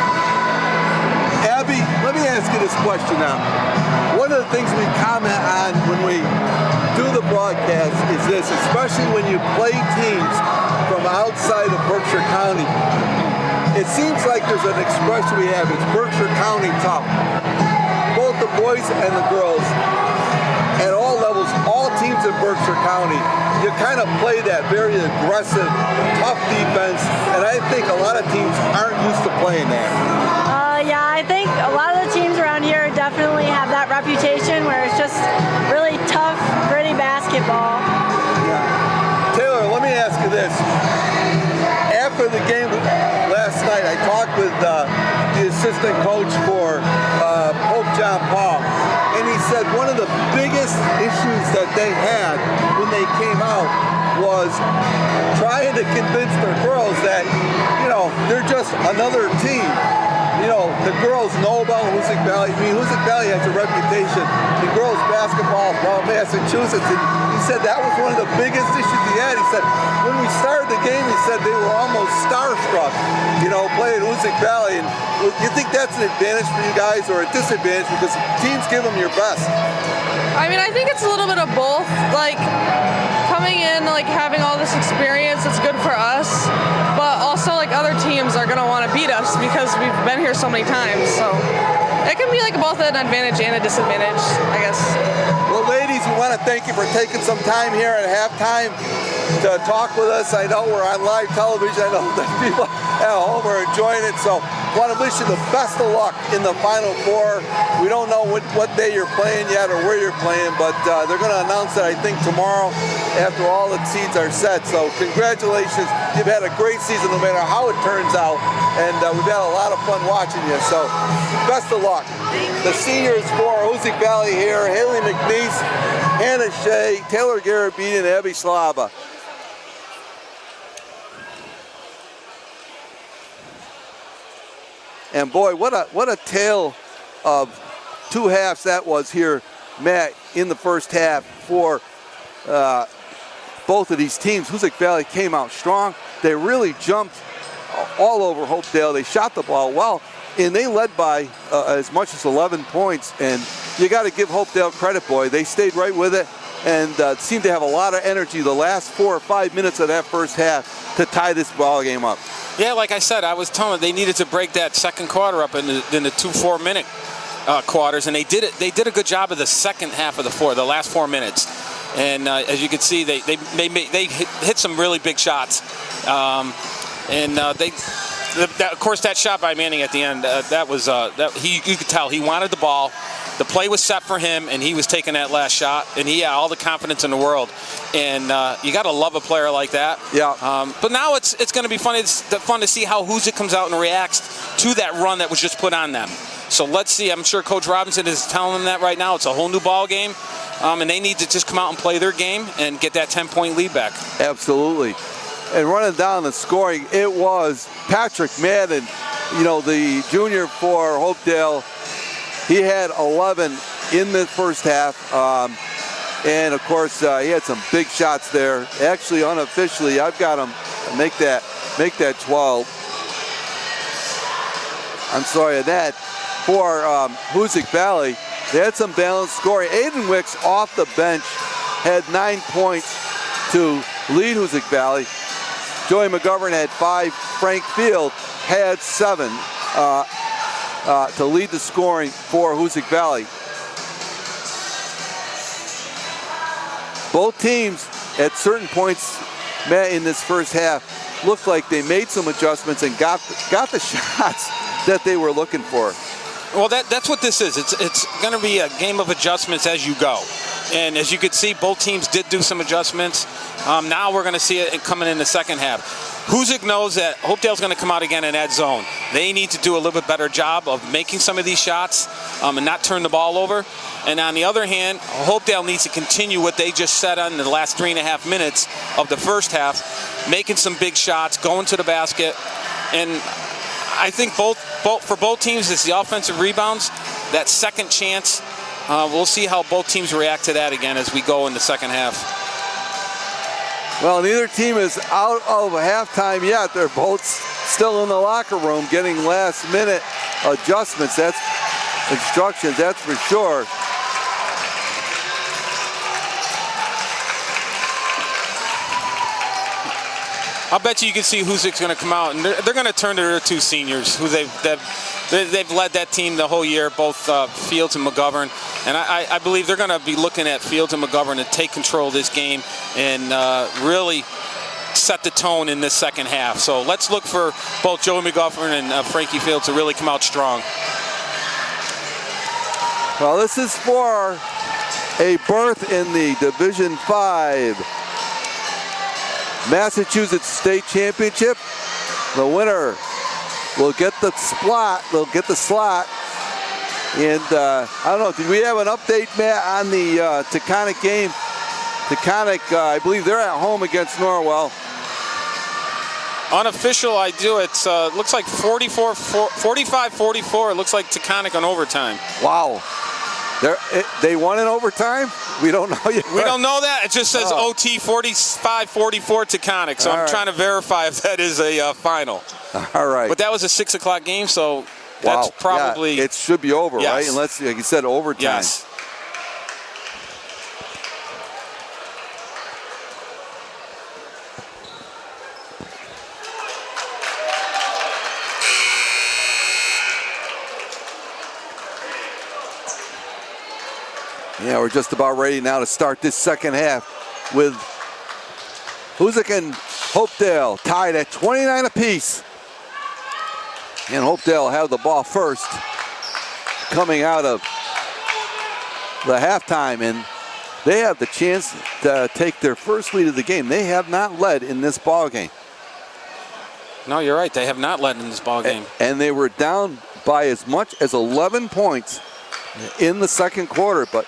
Abby, let me ask you this question now. One of the things we comment on when we do the broadcast is this, especially when you play teams from outside of Berkshire County. It seems like there's an expression we have, it's Berkshire County tough. Both the boys and the girls, at all levels, all teams in Berkshire County, you kind of play that very aggressive, tough defense, and I think a lot of teams aren't used to playing that. Yeah, I think a lot of the teams around here definitely have that reputation where it's just really tough, gritty basketball. Yeah. Taylor, let me ask you this. After the game last night, I talked with the assistant coach for Hope John Paul, and he said one of the biggest issues that they had when they came out was trying to convince their girls that, you know, they're just another team. You know, the girls know about Hoosac Valley. I mean, Hoosac Valley has a reputation in girls basketball from Massachusetts, and he said that was one of the biggest issues he had. He said when we started the game, he said they were almost starstruck, you know, playing Hoosac Valley. And you think that's an advantage for you guys or a disadvantage because teams give them your best? I mean, I think it's a little bit of both. Like, coming in, like, having all this experience, it's good for us. But also, like, other teams are going to want to beat us because we've been here so many times. So it can be, like, both an advantage and a disadvantage, I guess. Well, ladies, we want to thank you for taking some time here at halftime to talk with us. I know we're on live television. I know that people at home are enjoying it. So I want to wish you the best of luck in the Final Four. We don't know what day you're playing yet or where you're playing, but they're going to announce it, I think, tomorrow after all the seeds are set. So congratulations. You've had a great season no matter how it turns out, and we've had a lot of fun watching you. So best of luck. The seniors for Hoosac Valley here, Haley McNeese, Hannah Shea, Taylor Garabedian, and Abby Slava. And boy, what a tale of two halves that was here, Matt, in the first half for both of these teams. Hoosac Valley came out strong. They really jumped all over Hopedale. They shot the ball well, and they led by as much as 11 points. And you got to give Hopedale credit, boy. They stayed right with it and seemed to have a lot of energy the last 4 or 5 minutes of that first half to tie this ball game up. Yeah, like I said, I was telling them they needed to break that second quarter up into the 2 4-minute quarters, and they did it. They did a good job of the second half of the last 4 minutes. And as you can see, they hit some really big shots. Of course, that shot by Manning at the end, you could tell he wanted the ball. The play was set for him, and he was taking that last shot, and he had all the confidence in the world. And you got to love a player like that. Yeah. But now it's going to be fun. It's fun to see how Hoosac comes out and reacts to that run that was just put on them. So let's see. I'm sure Coach Robinson is telling them that right now. It's a whole new ball game, and they need to just come out and play their game and get that 10-point lead back. Absolutely. And running down the scoring, it was Patrick Madden, you know, the junior for Hopedale. He had 11 in the first half, and of course he had some big shots there. Actually, unofficially, I've got him make that 12. I'm sorry, that for Hoosac Valley, they had some balanced scoring. Aiden Wicks off the bench had 9 points to lead Hoosac Valley. Joey McGovern had 5. Frank Field had 7. To lead the scoring for Hoosac Valley. Both teams at certain points met in this first half looked like they made some adjustments and got the shots that they were looking for. Well, that's what this is. It's going to be a game of adjustments as you go. And as you can see, both teams did do some adjustments. Now we're going to see it coming in the second half. Hoosac knows that Hopedale's going to come out again in that zone. They need to do a little bit better job of making some of these shots and not turn the ball over. And on the other hand, Hopedale needs to continue what they just set on the last 3.5 minutes of the first half, making some big shots, going to the basket. And I think for both teams, it's the offensive rebounds, that second chance. We'll see how both teams react to that again as we go in the second half. Well, neither team is out of halftime yet. They're both still in the locker room getting last-minute adjustments. That's instructions, that's for sure. I'll bet you can see Hoosac's going to come out, and they're going to turn to their two seniors, who they've led that team the whole year, both Fields and McGovern. And I believe they're going to be looking at Fields and McGovern to take control of this game and really set the tone in this second half. So let's look for both Joey McGovern and Frankie Fields to really come out strong. Well, this is for a berth in the Division 5 Massachusetts State Championship. The winner will get the slot. They'll get the slot. And I don't know, did we have an update, Matt, on the Taconic game? Taconic, I believe they're at home against Norwell. Unofficial, I do. It looks like 45-44. It looks like Taconic on overtime. Wow. They won in overtime? We don't know yet. We don't know that. It just says OT 45-44 Taconic. So I'm trying to verify if that is a final. All right. But that was a 6 o'clock game, so that's probably... Yeah, it should be over, right? Unless, like you said, overtime. Yes. Yeah, we're just about ready now to start this second half with Hoosac and Hopedale tied at 29 apiece. And Hopedale have the ball first coming out of the halftime, and they have the chance to take their first lead of the game. They have not led in this ball game. No, you're right. They have not led in this ball game. And they were down by as much as 11 points in the second quarter, but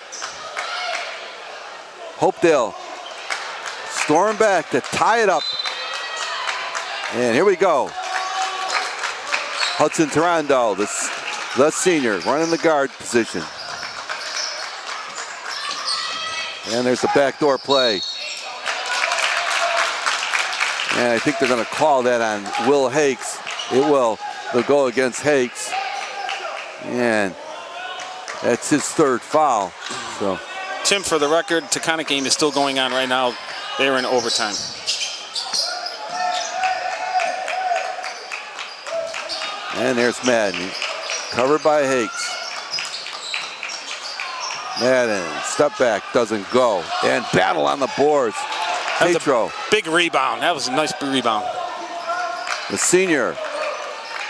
Hopedale stormed back to tie it up. And here we go. Hudson Taranto, the senior, running the guard position. And there's the backdoor play. And I think they're going to call that on Will Hakes. It will. They'll go against Hakes. And that's his third foul. So, Tim, for the record, Taconic game is still going on right now. They're in overtime. And there's Madden, covered by Hakes. Madden, step back, doesn't go. And battle on the boards. Tatro. Big rebound. That was a nice rebound. The senior,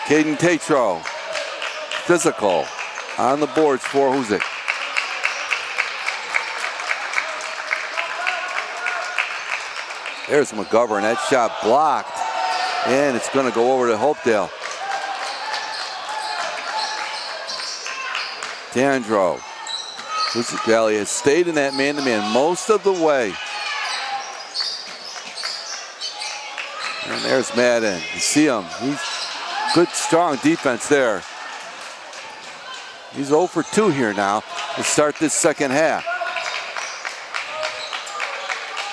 Caden Tatro, physical on the boards for Hoosac. There's McGovern, that shot blocked. And it's going to go over to Hopedale. Dandro. Hoosac Valley has stayed in that man-to-man most of the way. And there's Madden. You see him. He's good, strong defense there. He's 0 for 2 here now to start this second half.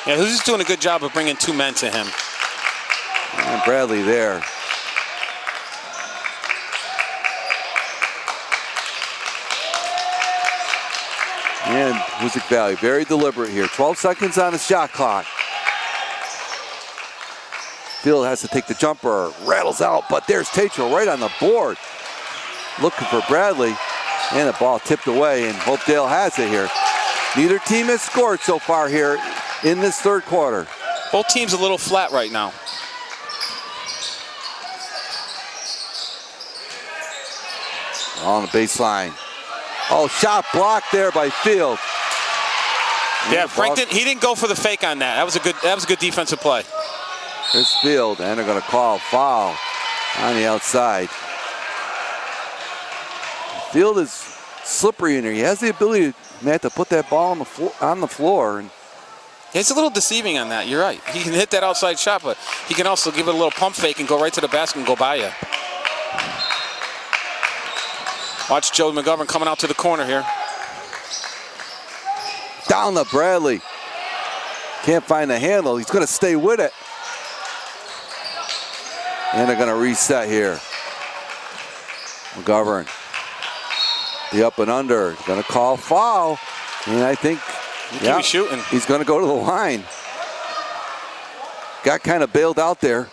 Yeah, who's just doing a good job of bringing two men to him. And Bradley there. And Hoosac Valley, very deliberate here. 12 seconds on the shot clock. Field has to take the jumper, rattles out, but there's Tatro right on the board. Looking for Bradley, and the ball tipped away, and Hopedale has it here. Neither team has scored so far here in this third quarter. Both teams a little flat right now. On the baseline. Oh, shot blocked there by Field. Yeah, Frank he didn't go for the fake on that. That was a good defensive play. Here's Field, and they're going to call foul on the outside. Field is slippery in here. He has the ability, Matt, to put that ball on the floor. And it's a little deceiving on that. You're right. He can hit that outside shot, but he can also give it a little pump fake and go right to the basket and go by you. Watch Joe McGovern coming out to the corner here. Down to Bradley. Can't find the handle. He's going to stay with it. And they're going to reset here. McGovern. The up and under. Going to call foul. And I think He's shooting. He's going to go to the line. Got kind of bailed out there.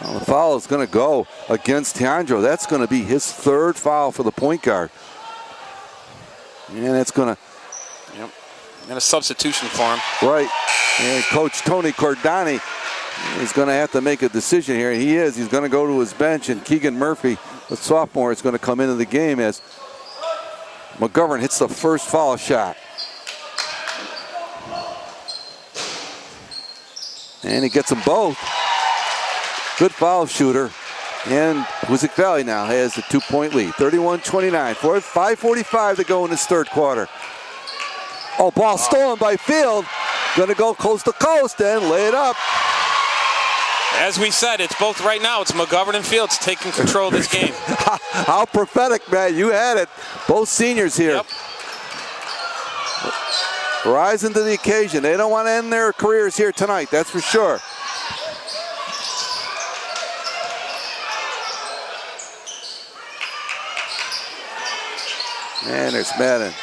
Well, the foul is going to go against Teandro. That's going to be his third foul for the point guard. And it's going to... Yep. And a substitution for him. Right. And Coach Tony Cordani is going to have to make a decision here. He is. He's going to go to his bench, and Keegan Murphy, the sophomore, is going to come into the game as McGovern hits the first foul shot. And he gets them both. Good foul shooter. And Hoosac Valley now has a 2-point lead. 31-29. 5:45 to go in this third quarter. Oh, ball stolen by Field. Going to go coast to coast and lay it up. As we said, it's both right now. It's McGovern and Fields taking control of this game. How prophetic, man. You had it. Both seniors here. Yep. Rising to the occasion. They don't want to end their careers here tonight, that's for sure. And there's Madden.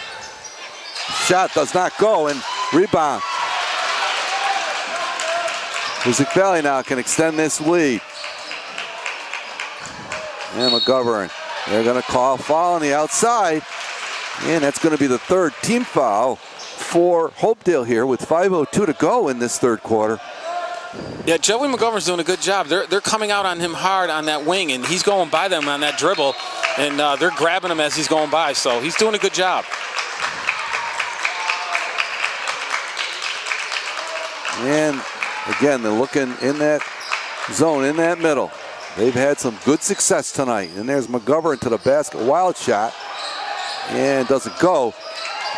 Shot does not go, and rebound. Hoosac Valley now can extend this lead. And McGovern, they're going to call a foul on the outside. And that's going to be the third team foul for Hopedale here with 5:02 to go in this third quarter. Yeah, Joey McGovern's doing a good job. They're coming out on him hard on that wing, and he's going by them on that dribble, and they're grabbing him as he's going by, so he's doing a good job. And again, they're looking in that zone, in that middle. They've had some good success tonight. And there's McGovern to the basket, wild shot, and doesn't go.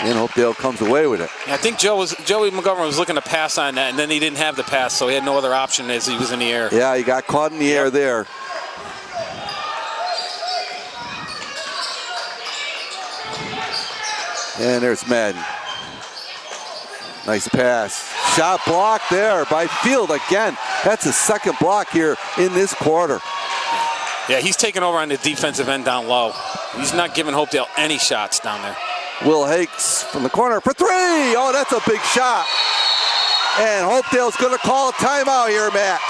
And Hopedale comes away with it. I think Joey McGovern was looking to pass on that, and then he didn't have the pass, so he had no other option as he was in the air. Yeah, he got caught in the air there. And there's Madden. Nice pass. Shot blocked there by Field again. That's his second block here in this quarter. Yeah, he's taking over on the defensive end down low. He's not giving Hopedale any shots down there. Will Hakes from the corner for three. Oh, that's a big shot. And Hopedale's going to call a timeout here, Matt.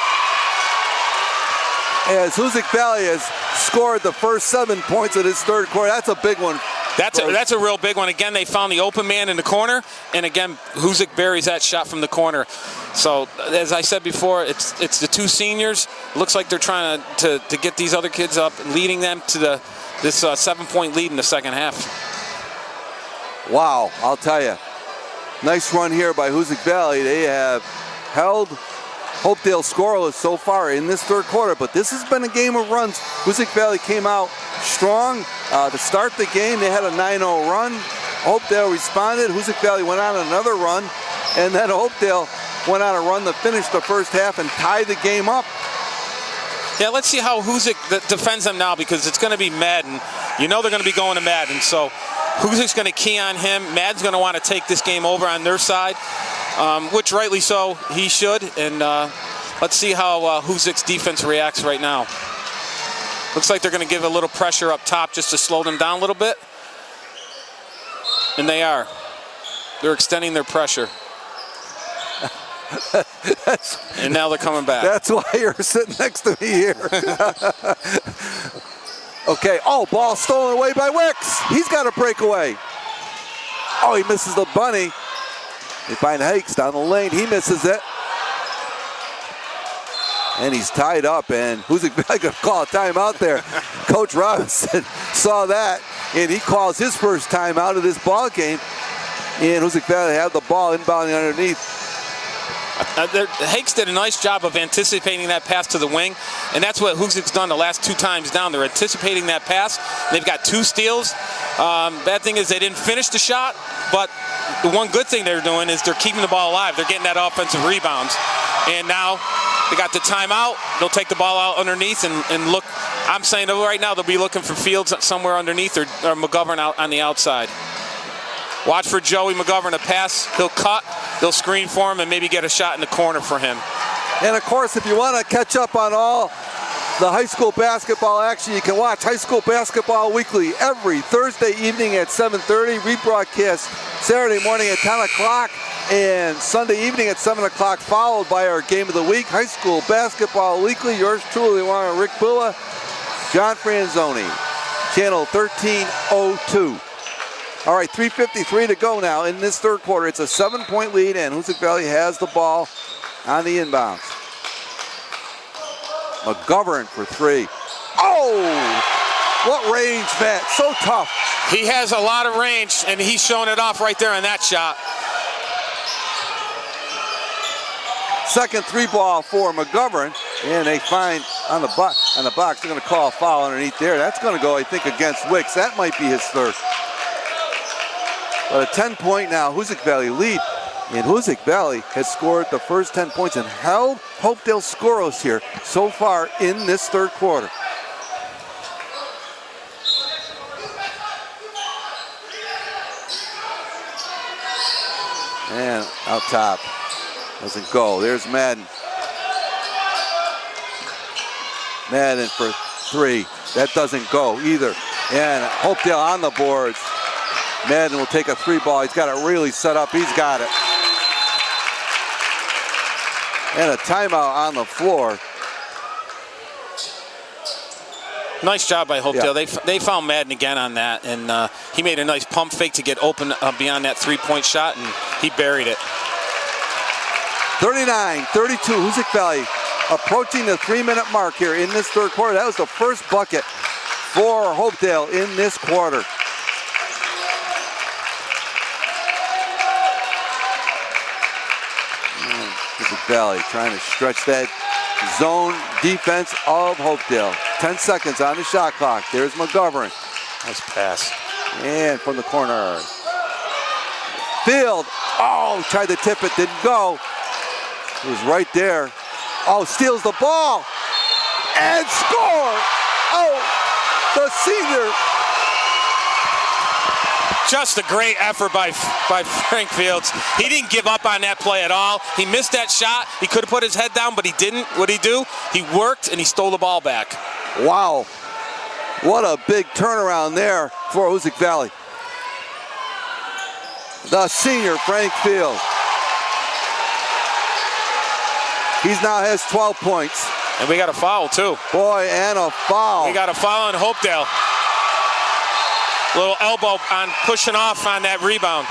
As Hoosac Valley has scored the first 7 points of this third quarter. That's a big one. That's a real big one. Again, they found the open man in the corner, and again, Hoosac buries that shot from the corner. So, as I said before, it's the two seniors. Looks like they're trying to get these other kids up, leading them to this 7-point lead in the second half. Wow, I'll tell you. Nice run here by Hoosac Valley. They have held Hopedale scoreless so far in this third quarter, but this has been a game of runs. Hoosac Valley came out strong to start the game. They had a 9-0 run. Hopedale responded. Hoosac Valley went on another run, and then Hopedale went on a run to finish the first half and tie the game up. Yeah, let's see how Hoosac defends them now, because it's going to be Madden. You know they're going to be going to Madden, so Hoosac's going to key on him. Madden's going to want to take this game over on their side, which rightly so, he should. And let's see how Hoosac's defense reacts right now. Looks like they're going to give a little pressure up top just to slow them down a little bit. And they are. They're extending their pressure. And now they're coming back. That's why you're sitting next to me here. Okay, oh, ball stolen away by Wicks. He's got a breakaway. Oh, he misses the bunny. They find Hakes down the lane. He misses it. And he's tied up, and Hoosac Valley going to call a timeout there. Coach Robinson saw that, and he calls his first timeout of this ball game. And Hoosac Valley have the ball inbounding underneath. Hakes did a nice job of anticipating that pass to the wing, and that's what Hoosac's done the last 2 times down. They're anticipating that pass. They've got 2 steals. Bad thing is they didn't finish the shot, but the one good thing they're doing is they're keeping the ball alive. They're getting that offensive rebounds. And now they got the timeout. They'll take the ball out underneath and look. I'm saying right now they'll be looking for Fields somewhere underneath or McGovern out on the outside. Watch for Joey McGovern to pass. He'll cut. They'll screen for him and maybe get a shot in the corner for him. And of course, if you want to catch up on all the high school basketball action, you can watch High School Basketball Weekly every Thursday evening at 7:30, rebroadcast Saturday morning at 10 o'clock, and Sunday evening at 7 o'clock, followed by our Game of the Week, High School Basketball Weekly. Yours truly, Rick Bula, John Franzoni, channel 1302. All right, 3:53 to go now in this third quarter. It's a 7-point lead, and Hoosac Valley has the ball on the inbounds. McGovern for 3. Oh, what range, Matt. So tough. He has a lot of range, and he's showing it off right there on that shot. Second 3-ball for McGovern, and they find on the box. They're going to call a foul underneath there. That's going to go, I think, against Wicks. That might be his third. But a 10-point now Hoosac Valley lead. And Hoosac Valley has scored the first 10 points and held Hopedale scoreless here so far in this third quarter. And out top. Doesn't go. There's Madden. Madden for 3. That doesn't go either. And Hopedale on the boards. Madden will take a 3-ball. He's got it really set up. He's got it. And a timeout on the floor. Nice job by Hopedale. Yeah. They found Madden again on that, and he made a nice pump fake to get open beyond that 3-point shot, and he buried it. 39-32, Hoosac Valley approaching the 3-minute mark here in this third quarter. That was the first bucket for Hopedale in this quarter. Hoosac Valley trying to stretch that zone defense of Hopedale. 10 seconds on the shot clock. There's McGovern. Nice pass. And from the corner. Field. Oh, tried to tip it, didn't go. It was right there. Oh, steals the ball. And score. Oh, the senior. Just a great effort by Frank Fields. He didn't give up on that play at all. He missed that shot. He could have put his head down, but he didn't. What'd he do? He worked, and he stole the ball back. Wow. What a big turnaround there for Hoosac Valley. The senior, Frank Fields. He now has 12 points. And we got a foul, too. Boy, and a foul. We got a foul on Hopedale. Little elbow on pushing off on that rebound.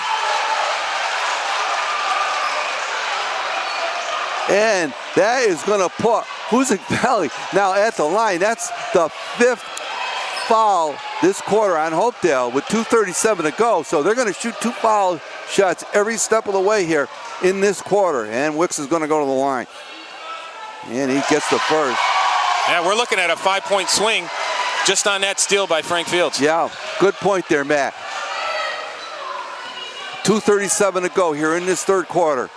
And that is going to put Hoosac Valley now at the line. That's the 5th foul this quarter on Hopedale with 2:37 to go. So they're going to shoot 2 foul shots every step of the way here in this quarter. And Wicks is going to go to the line. And he gets the first. Yeah, we're looking at a 5-point swing just on that steal by Frank Fields. Yeah, good point there, Matt. 2:37 to go here in this third quarter.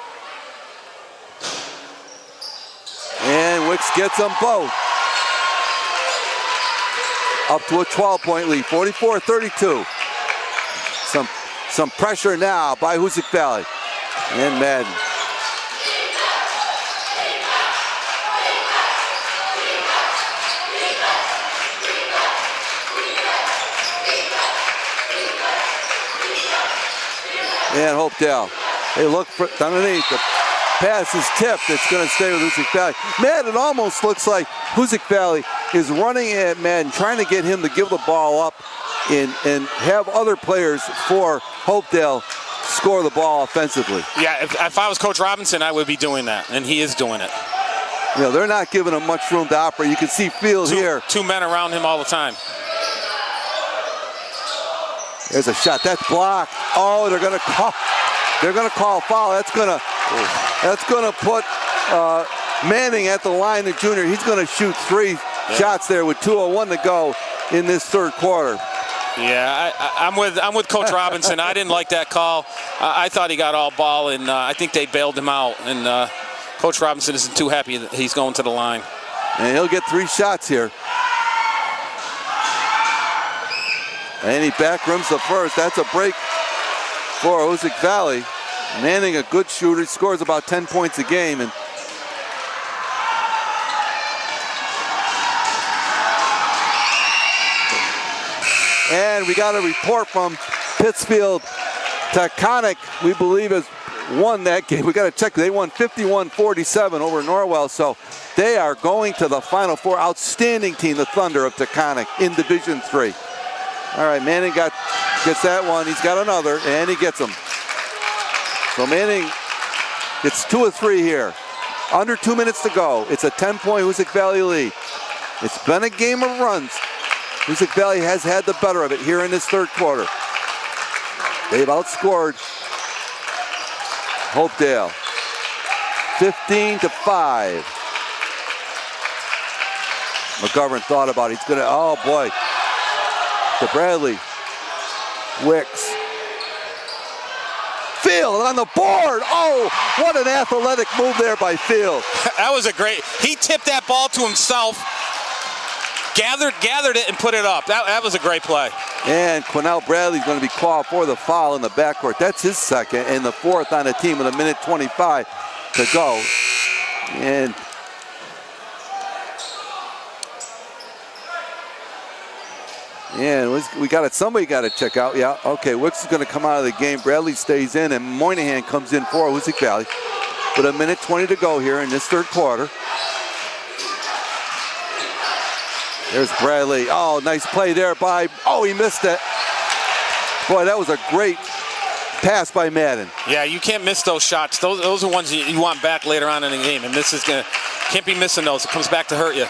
And Wicks gets them both. Up to a 12-point lead, 44-32. Some pressure now by Hoosac Valley. And Madden. And Hopedale. They look for underneath. The pass is tipped. It's going to stay with Hoosac Valley. Madden almost looks like Hoosac Valley is running at Madden, trying to get him to give the ball up and have other players for Hopedale score the ball offensively. Yeah, if I was Coach Robinson, I would be doing that, and he is doing it. You know, they're not giving him much room to operate. You can see Fields here. 2 men around him all the time. There's a shot. That's blocked. Oh, they're going to call a foul. That's going to That's going to put Manning at the line, the junior. He's going to shoot 3 shots there with 2:01 to go in this third quarter. Yeah, I'm with Coach Robinson. I didn't like that call. I thought he got all ball, and I think they bailed him out. And Coach Robinson isn't too happy that he's going to the line. And he'll get 3 shots here. And he back rims the first. That's a break for Hoosac Valley. Manning, a good shooter, scores about 10 points a game. And we got a report from Pittsfield. Taconic, we believe, has won that game. We got to check. They won 51-47 over Norwell. So they are going to the Final Four. Outstanding team, the Thunder of Taconic in Division III. All right, Manning gets that one. He's got another, and he gets them. So Manning gets 2 of 3 here. Under 2 minutes to go. It's a 10-point Hoosac Valley lead. It's been a game of runs. Hoosac Valley has had the better of it here in this third quarter. They've outscored Hopedale 15-5. McGovern thought about it. He's gonna, oh boy. To Bradley. Wicks. Field on the board. Oh, what an athletic move there by Field. That was a great, he tipped that ball to himself, gathered it and put it up. That was a great play. And Quinnell Bradley's going to be called for the foul in the backcourt. That's his second and the 4th on the team with 1:25 to go. And we got it. Somebody got to check out. Yeah, okay. Wicks is going to come out of the game. Bradley stays in, and Moynihan comes in for Hoosac Valley with 1:20 to go here in this third quarter. There's Bradley. Oh, nice play there by, oh, he missed it. Boy, that was a great pass by Madden. Yeah, you can't miss those shots. Those are ones you want back later on in the game, and this is can't be missing those. It comes back to hurt you.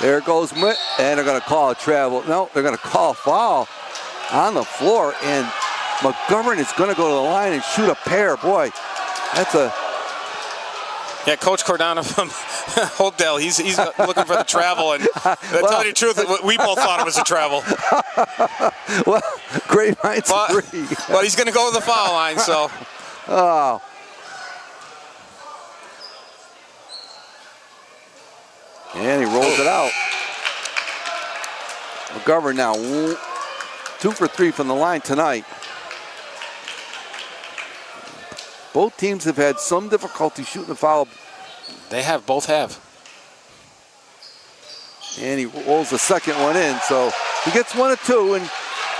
There goes Mitt, and they're going to call a travel. No, they're going to call a foul on the floor, and McGovern is going to go to the line and shoot a pair. Boy, that's a... Yeah, Coach Cordano from Hopedale, he's looking for the travel, and to tell you the truth, we both thought it was a travel. Well, great minds agree. But he's going to go to the foul line, so. Oh. And he rolls it out. McGovern now 2 for 3 from the line tonight. Both teams have had some difficulty shooting the foul. They have, both have. And he rolls the second one in, so he gets 1 of 2 and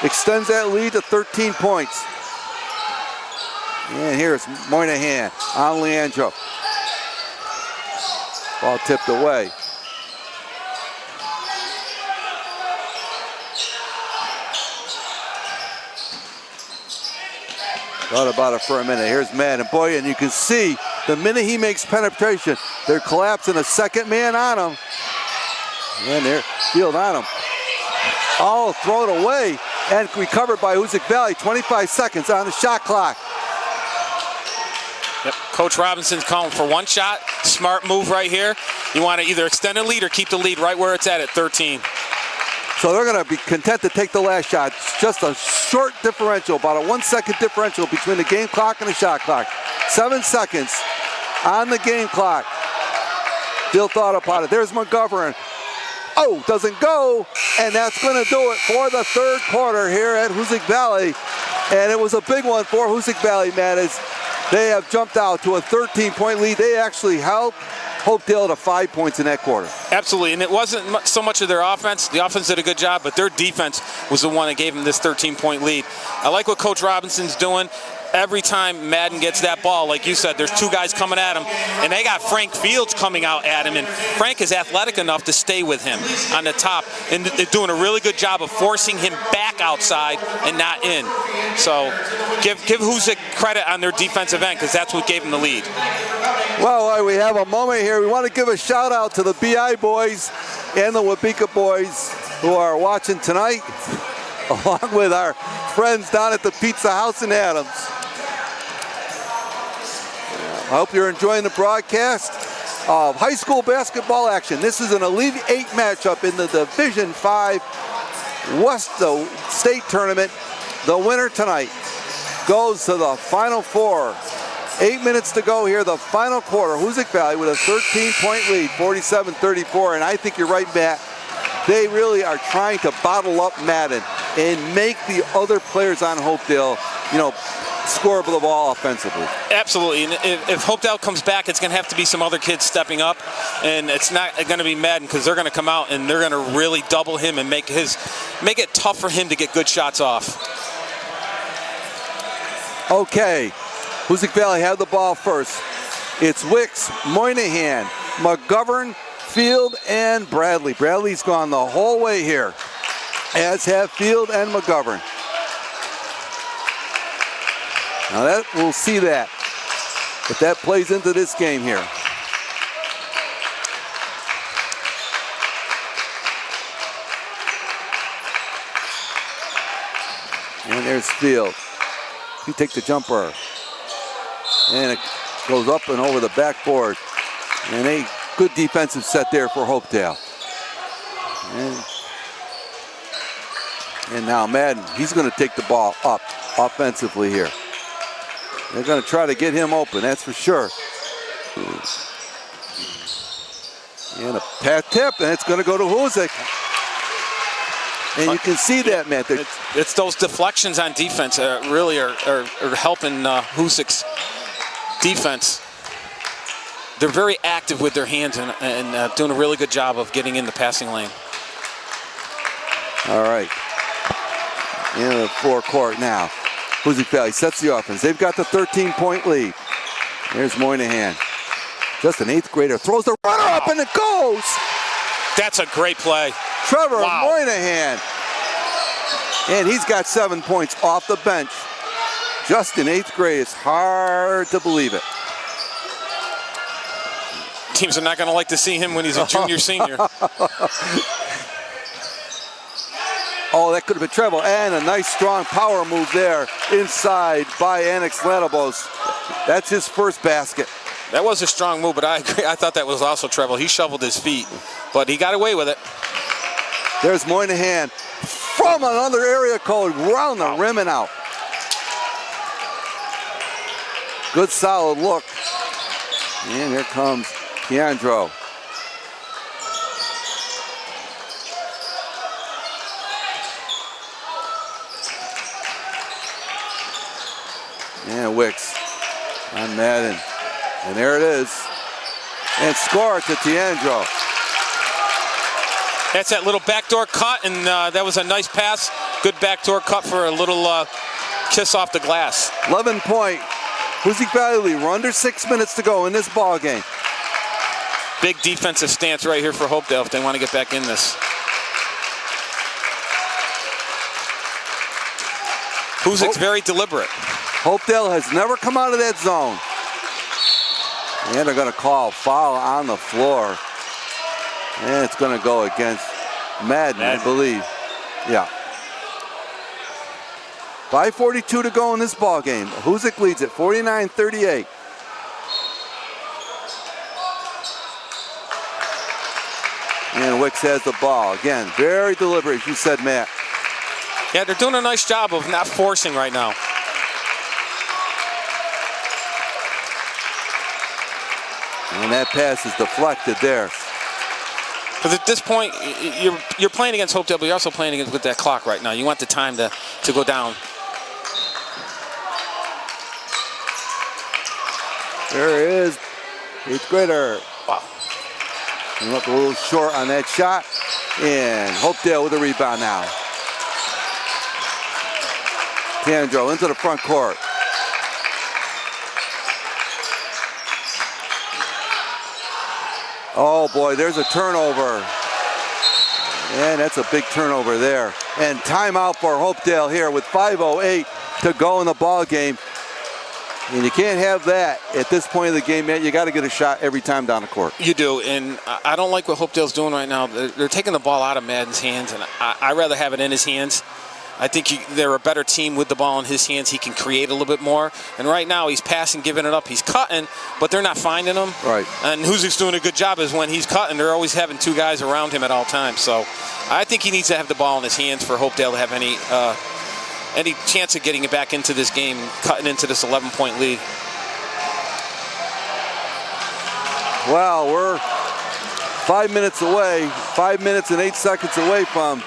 extends that lead to 13 points. And here's Moynihan on Leandro. Ball tipped away. Thought about it for a minute. Here's Madden. Boy, and you can see the minute he makes penetration, they're collapsing a second man on him. And they're Field on him. Oh, throw it away and recovered by Hoosac Valley. 25 seconds on the shot clock. Yep. Coach Robinson's calling for 1 shot. Smart move right here. You want to either extend the lead or keep the lead right where it's at 13. So they're going to be content to take the last shot. It's just a short differential, about a 1 second differential between the game clock and the shot clock. 7 seconds on the game clock. Field thought about it. There's McGovern. Oh, doesn't go. And that's going to do it for the third quarter here at Hoosac Valley. And it was a big one for Hoosac Valley, Matt, as they have jumped out to a 13-point lead. They actually held Hopedale to 5 points in that quarter. Absolutely, and it wasn't so much of their offense. The offense did a good job, but their defense was the one that gave them this 13-point lead. I like what Coach Robinson's doing. Every time Madden gets that ball, like you said, there's 2 guys coming at him, and they got Frank Fields coming out at him, and Frank is athletic enough to stay with him on the top, and they're doing a really good job of forcing him back outside and not in. So give Hoosac credit on their defensive end, because that's what gave them the lead. Well, we have a moment here. We want to give a shout out to the BI boys and the Wabika boys who are watching tonight, along with our friends down at the Pizza House in Adams. I hope you're enjoying the broadcast of high school basketball action. This is an Elite 8 matchup in the Division 5 West State Tournament. The winner tonight goes to the Final Four. 8 minutes to go here, the final quarter. Hoosac Valley with a 13-point lead, 47-34. And I think you're right, Matt. They really are trying to bottle up Madden and make the other players on Hopedale, score the ball offensively. Absolutely, and if Hopedale comes back, it's going to have to be some other kids stepping up, and it's not going to be Madden because they're going to come out and they're going to really double him and make it tough for him to get good shots off. Okay, Hoosac Valley have the ball first. It's Wicks, Moynihan, McGovern, Field, and Bradley. Bradley's gone the whole way here, as have Field and McGovern. Now we'll see that, if that plays into this game here. And there's Field. He takes the jumper. And it goes up and over the backboard. And a good defensive set there for Hopedale. And now Madden, he's going to take the ball up offensively here. They're going to try to get him open, that's for sure. And a pat tip, and it's going to go to Hoosac. And you can see that, Matt. It's those deflections on defense that really are helping Hoosac's defense. They're very active with their hands and doing a really good job of getting in the passing lane. All right. In the forecourt now. Hoosac Valley sets the offense. They've got the 13-point lead. There's Moynihan. Just an 8th grader. Throws the runner up and it goes. That's a great play. Trevor Moynihan. And he's got 7 points off the bench. Just in 8th grade. It's hard to believe it. Teams are not going to like to see him when he's a junior, senior. Oh, that could have been treble. And a nice strong power move there inside by Annex Ladabos. That's his first basket. That was a strong move, but I agree. I thought that was also treble. He shoveled his feet, but he got away with it. There's Moynihan from another area code, round the rim and out. Good solid look. And here comes Keandro. And Wicks on Madden. And there it is. And score to Tiandro. That's that little backdoor cut, and that was a nice pass. Good backdoor cut for a little kiss off the glass. 11-point. Hoosac Valley lead. We're under 6 minutes to go in this ball game. Big defensive stance right here for Hopedale if they want to get back in this. Hoosac's very deliberate. Hopedale has never come out of that zone. And they're going to call a foul on the floor. And it's going to go against Madden, I believe. Yeah. 5:42 to go in this ball game. Hoosac leads it 49-38. And Wicks has the ball. Again, very deliberate, as you said, Matt. Yeah, they're doing a nice job of not forcing right now. And that pass is deflected there. Because at this point, you're playing against Hopedale, but you're also playing against with that clock right now. You want the time to go down. There is 8th grader. Wow. He went a little short on that shot. And Hopedale with a rebound now. Tandro into the front court. Oh boy, there's a turnover. And that's a big turnover there. And timeout for Hopedale here with 5:08 to go in the ball game. And you can't have that at this point of the game, man. You got to get a shot every time down the court. You do, and I don't like what Hopedale's doing right now. They're taking the ball out of Madden's hands, and I'd rather have it in his hands. I think they're a better team with the ball in his hands. He can create a little bit more. And right now he's passing, giving it up. He's cutting, but they're not finding him. Right. And Hoosac's doing a good job is when he's cutting, they're always having two guys around him at all times. So I think he needs to have the ball in his hands for Hopedale to have any chance of getting it back into this game, cutting into this 11-point lead. Well, we're 5 minutes away, 5 minutes and 8 seconds away from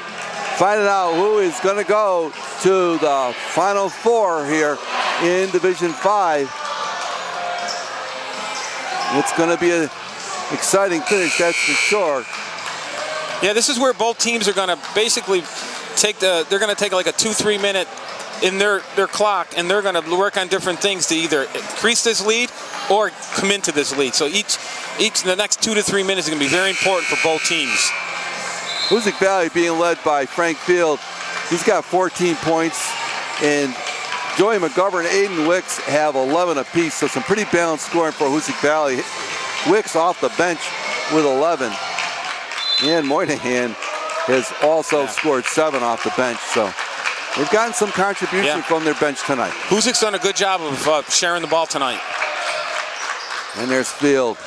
finding out who is going to go to the Final Four here in Division 5. It's going to be an exciting finish, that's for sure. Yeah, this is where both teams are going to basically they're going to take like a 2-3 minute in their clock, and they're going to work on different things to either increase this lead or come into this lead. So each the next 2 to 3 minutes is going to be very important for both teams. Hoosac Valley being led by Frank Field. He's got 14 points, and Joey McGovern and Aiden Wicks have 11 apiece, so some pretty balanced scoring for Hoosac Valley. Wicks off the bench with 11. And Moynihan has also scored 7 off the bench, so they've gotten some contribution from their bench tonight. Hoosac's done a good job of sharing the ball tonight. And there's Field,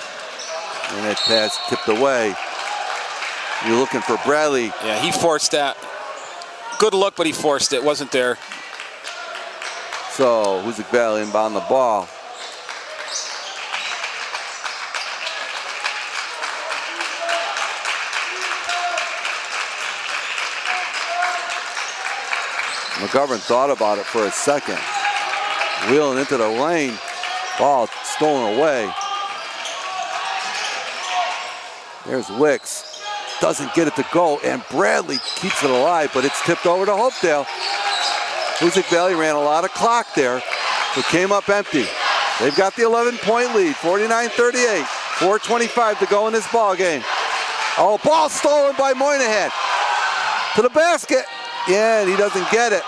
and that pass tipped away. You're looking for Bradley. Yeah, he forced that. Good look, but he forced it. Wasn't there. So Hoosac Valley inbound the ball. McGovern thought about it for a second. Wheeling into the lane. Ball stolen away. There's Wicks. Doesn't get it to go, and Bradley keeps it alive, but it's tipped over to Hopedale. Hoosac Valley ran a lot of clock there, but came up empty. They've got the 11-point lead, 49-38. 4:25 to go in this ball game. Oh, ball stolen by Moynihan. To the basket. Yeah, and he doesn't get it.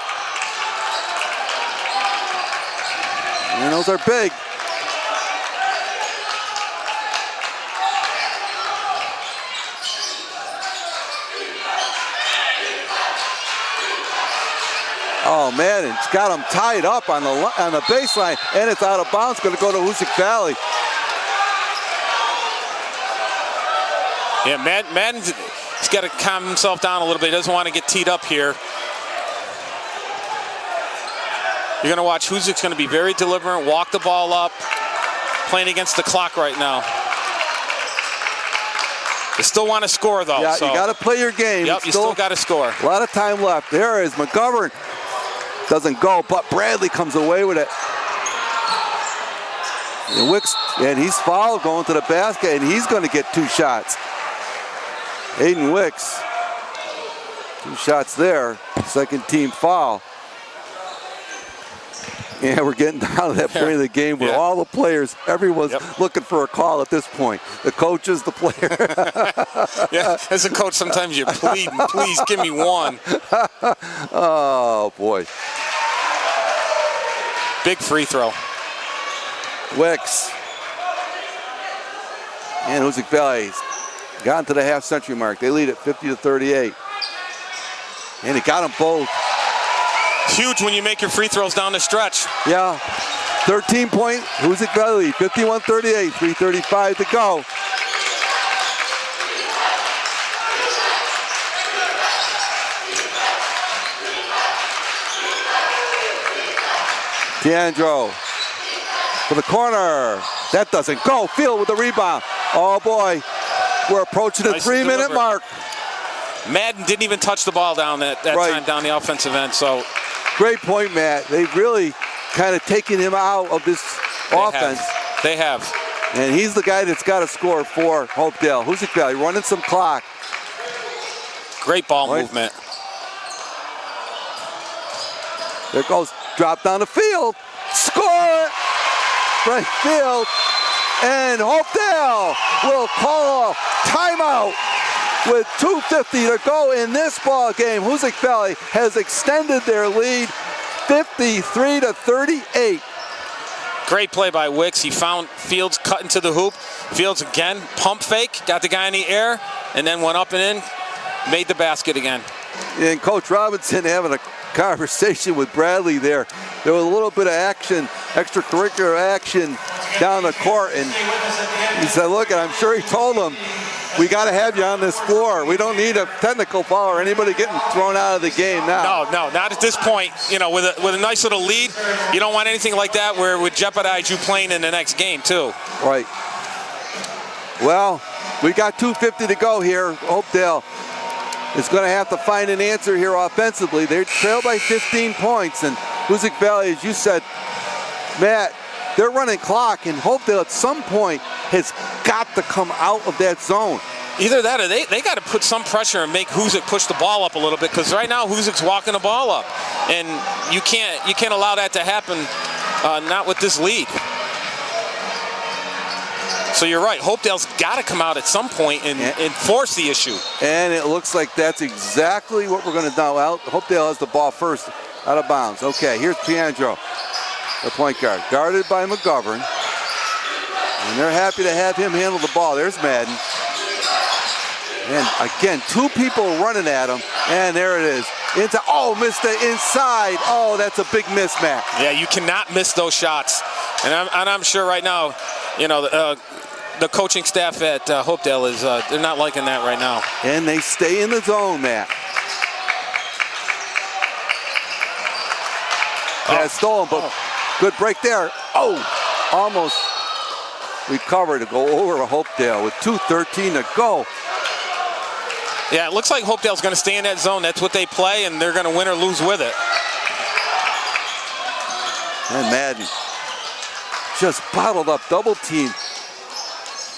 And those are big. Oh man, it's got him tied up on the baseline, and it's out of bounds. Going to go to Hoosac Valley. Yeah, Madden's got to calm himself down a little bit. He doesn't want to get teed up here. You're going to watch Hoosac's going to be very deliberate, walk the ball up, playing against the clock right now. They still want to score though. Yeah, so. you got to play your game. Yep, you still got to score. A lot of time left. There is McGovern. Doesn't go, but Bradley comes away with it. And Wicks, and he's fouled going to the basket, and he's going to get 2 shots. Aiden Wicks, 2 shots there. Second team foul. Yeah, we're getting down to that point of the game where all the players, everyone's looking for a call at this point. The coaches, the player. Yeah, as a coach, sometimes you plead, please give me one. Oh, boy. Big free throw. Wicks. And Hoosac Valley's gotten to the half-century mark. They lead at 50-38. And he got them both. Huge when you make your free throws down the stretch. Yeah, 13-point Hoosac Valley, 51-38, 3:35 to go. D'Andro for the corner. That doesn't go. Field with the rebound. Oh boy, we're approaching the 3-minute mark. Madden didn't even touch the ball down that time down the offensive end. So. Great point, Matt. They've really kind of taken him out of this offense. They have. And he's the guy that's got to score for Hopedale. Hoosac Valley running some clock. Great ball movement. There goes, drop down the field. Score it! Frank Field. And Hopedale will call a timeout. With 2:50 to go in this ball game, Hoosac Valley has extended their lead 53-38. Great play by Wicks. He found Fields cutting to the hoop. Fields again, pump fake, got the guy in the air, and then went up and in. made the basket again. And Coach Robinson having a conversation with Bradley there. There was a little bit of action, extracurricular action down the court, and he said, look, and I'm sure he told him, we got to have you on this floor. We don't need a technical foul or anybody getting thrown out of the game now. No, not at this point. You know, with a nice little lead, you don't want anything like that where it would jeopardize you playing in the next game too. Right. Well, we got 2:50 to go here. Hopedale is going to have to find an answer here offensively. They're trailed by 15 points, and Hoosac Valley, as you said, Matt, they're running clock, and Hopedale at some point has got to come out of that zone. Either that or they got to put some pressure and make Hoosac push the ball up a little bit, because right now Hoosac's walking the ball up, and you can't allow that to happen, not with this lead. So you're right, Hopedale's got to come out at some point and force the issue. And it looks like that's exactly what we're going to do. Well, Hopedale has the ball first, out of bounds. Okay, here's Piandro, the point guard, guarded by McGovern. And they're happy to have him handle the ball. There's Madden. And again, two people running at him. And there it is. Missed the inside. Oh, that's a big miss, Matt. Yeah, you cannot miss those shots. And I'm sure right now, you know, the coaching staff at Hopedale is they're not liking that right now. And they stay in the zone, Matt. Pass stolen, but good break there. Oh, almost recovered to go over Hopedale with 2:13 to go. Yeah, it looks like Hopedale's going to stay in that zone. That's what they play, and they're going to win or lose with it. And Madden just bottled up, double team.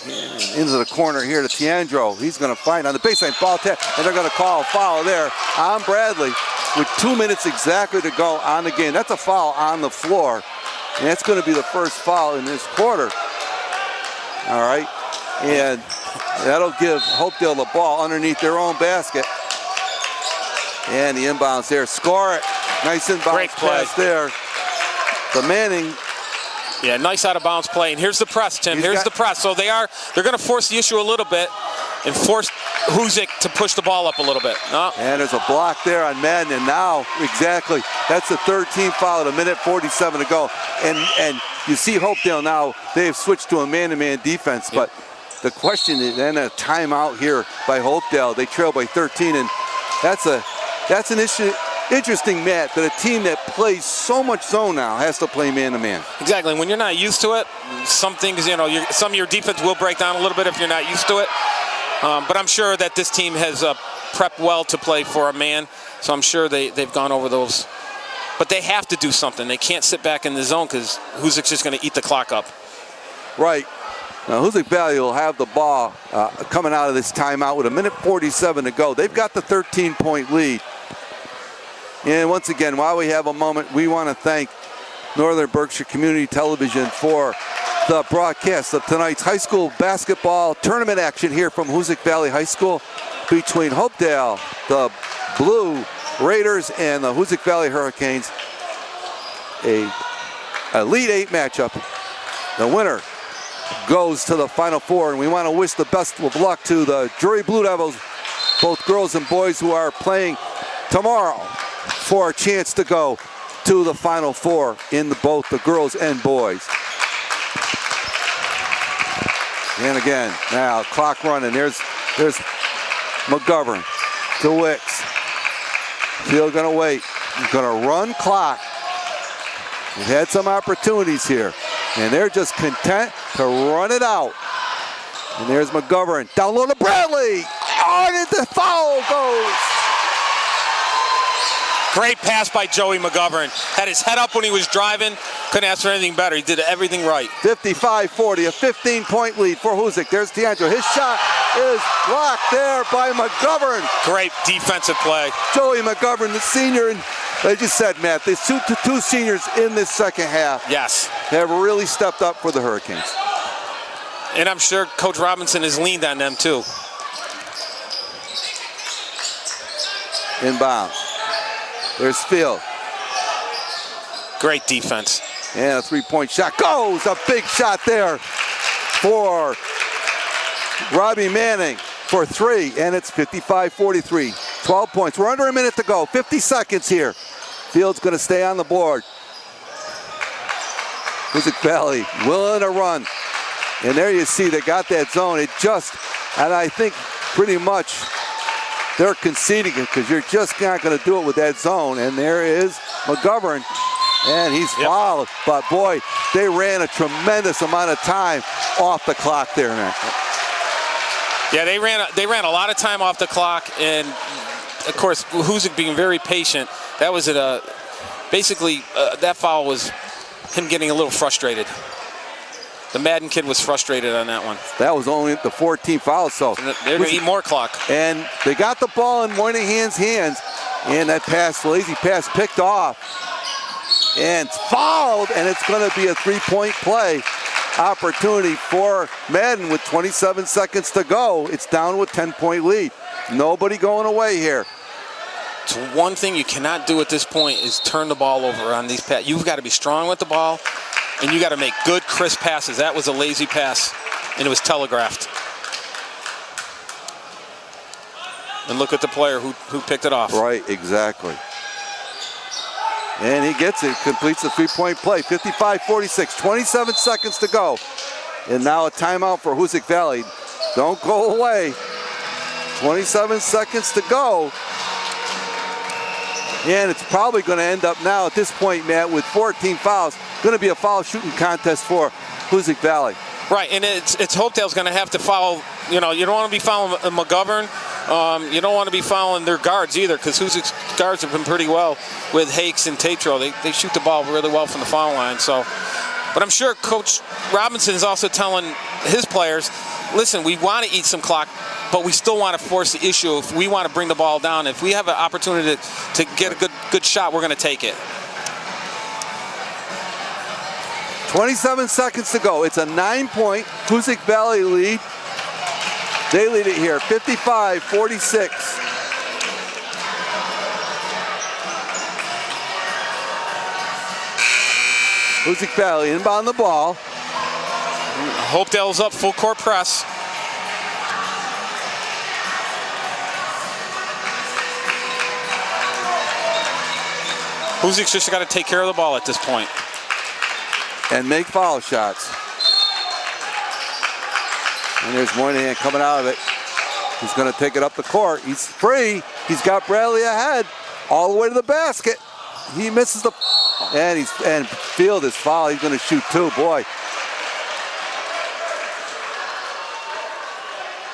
And into the corner here to Tiandro. He's going to find on the baseline ball tap, and they're going to call a foul there on Bradley with 2 minutes exactly to go on the game. That's a foul on the floor, and that's going to be the first foul in this quarter. All right, and that'll give Hopedale the ball underneath their own basket. And the inbounds there. Score it. Nice inbounds pass there. The Manning. Yeah, nice out of bounds play. And here's the press, Tim. Here's the press. So they're going to force the issue a little bit and force Hoosac to push the ball up a little bit. No. And there's a block there on Madden. And now, exactly, that's the third team foul at 1:47 to go. And you see Hopedale now, they've switched to a man-to-man defense. But the question is, then a timeout here by Hopedale. They trail by 13, and that's an issue. Interesting, Matt, that a team that plays so much zone now has to play man-to-man. Exactly. When you're not used to it, some things, you know, some of your defense will break down a little bit if you're not used to it. But I'm sure that this team has prepped well to play for a man, so I'm sure they've gone over those. But they have to do something. They can't sit back in the zone because Hoosac's just going to eat the clock up. Right. Now, Hoosac Valley will have the ball coming out of this timeout with 1:47 to go. They've got the 13-point lead. And once again, while we have a moment, we want to thank Northern Berkshire Community Television for the broadcast of tonight's high school basketball tournament action here from Hoosac Valley High School between Hopedale, the Blue Raiders, and the Hoosac Valley Hurricanes. A Elite Eight matchup. The winner goes to the Final Four, and we want to wish the best of luck to the Drury Blue Devils, both girls and boys, who are playing tomorrow for a chance to go to the Final Four in both the girls and boys. And again, now clock running. There's McGovern to Wicks. Field gonna wait. He's gonna run clock. We've had some opportunities here, and they're just content to run it out. And there's McGovern down low to Bradley. On it, the foul goes. Great pass by Joey McGovern. Had his head up when he was driving. Couldn't ask for anything better. He did everything right. 55-40, a 15-point lead for Hoosac. There's Tiandro. His shot is blocked there by McGovern. Great defensive play. Joey McGovern, the senior, and they just said, Matt, there's two seniors in this second half. Yes. Have really stepped up for the Hurricanes. And I'm sure Coach Robinson has leaned on them too. Inbound. There's Field. Great defense. And a three-point shot goes. A big shot there for Robbie Manning. for 3, and it's 55-43. 12 points. We're under a minute to go. 50 seconds here. Fields going to stay on the board. Hoosac Valley willing to run. And there you see they got that zone. And I think pretty much they're conceding it because you're just not going to do it with that zone. And there is McGovern, and he's fouled. But boy, they ran a tremendous amount of time off the clock there, man. Yeah, they ran a lot of time off the clock, and of course, Hoosac being very patient. That was basically that foul was him getting a little frustrated. The Madden kid was frustrated on that one. That was only the 14th foul, so they're going to eat more clock. And they got the ball in Moynihan's hands, and that lazy pass picked off. And it's fouled, and it's going to be a 3-point play opportunity for Madden with 27 seconds to go. It's down with 10-point lead. Nobody going away here. So one thing you cannot do at this point is turn the ball over on these passes. You've got to be strong with the ball, and you got to make good, crisp passes. That was a lazy pass, and it was telegraphed. And look at the player who picked it off. Right, exactly. And he gets it, completes the 3-point play. 55-46, 27 seconds to go. And now a timeout for Hoosac Valley. Don't go away. 27 seconds to go. And it's probably going to end up now at this point, Matt, with 14 fouls. Going to be a foul shooting contest for Hoosac Valley. Right, and it's Hopedale's going to have to foul. You know, you don't want to be fouling McGovern. You don't want to be fouling their guards either, because Hoosac's guards have been pretty well with Hakes and Tatro. They shoot the ball really well from the foul line. So, but I'm sure Coach Robinson is also telling his players, listen, we want to eat some clock, but we still want to force the issue. If we want to bring the ball down, if we have an opportunity to get a good shot, we're going to take it. 27 seconds to go. It's a 9-point Hoosac Valley lead. They lead it here, 55-46. Hoosac Valley inbound the ball. Hopedale's up, full court press. Hoosac's just got to take care of the ball at this point. And make foul shots. And there's Moynihan coming out of it. He's going to take it up the court. He's free. He's got Bradley ahead all the way to the basket. He misses the, and Field is fouled. He's going to shoot 2. Boy.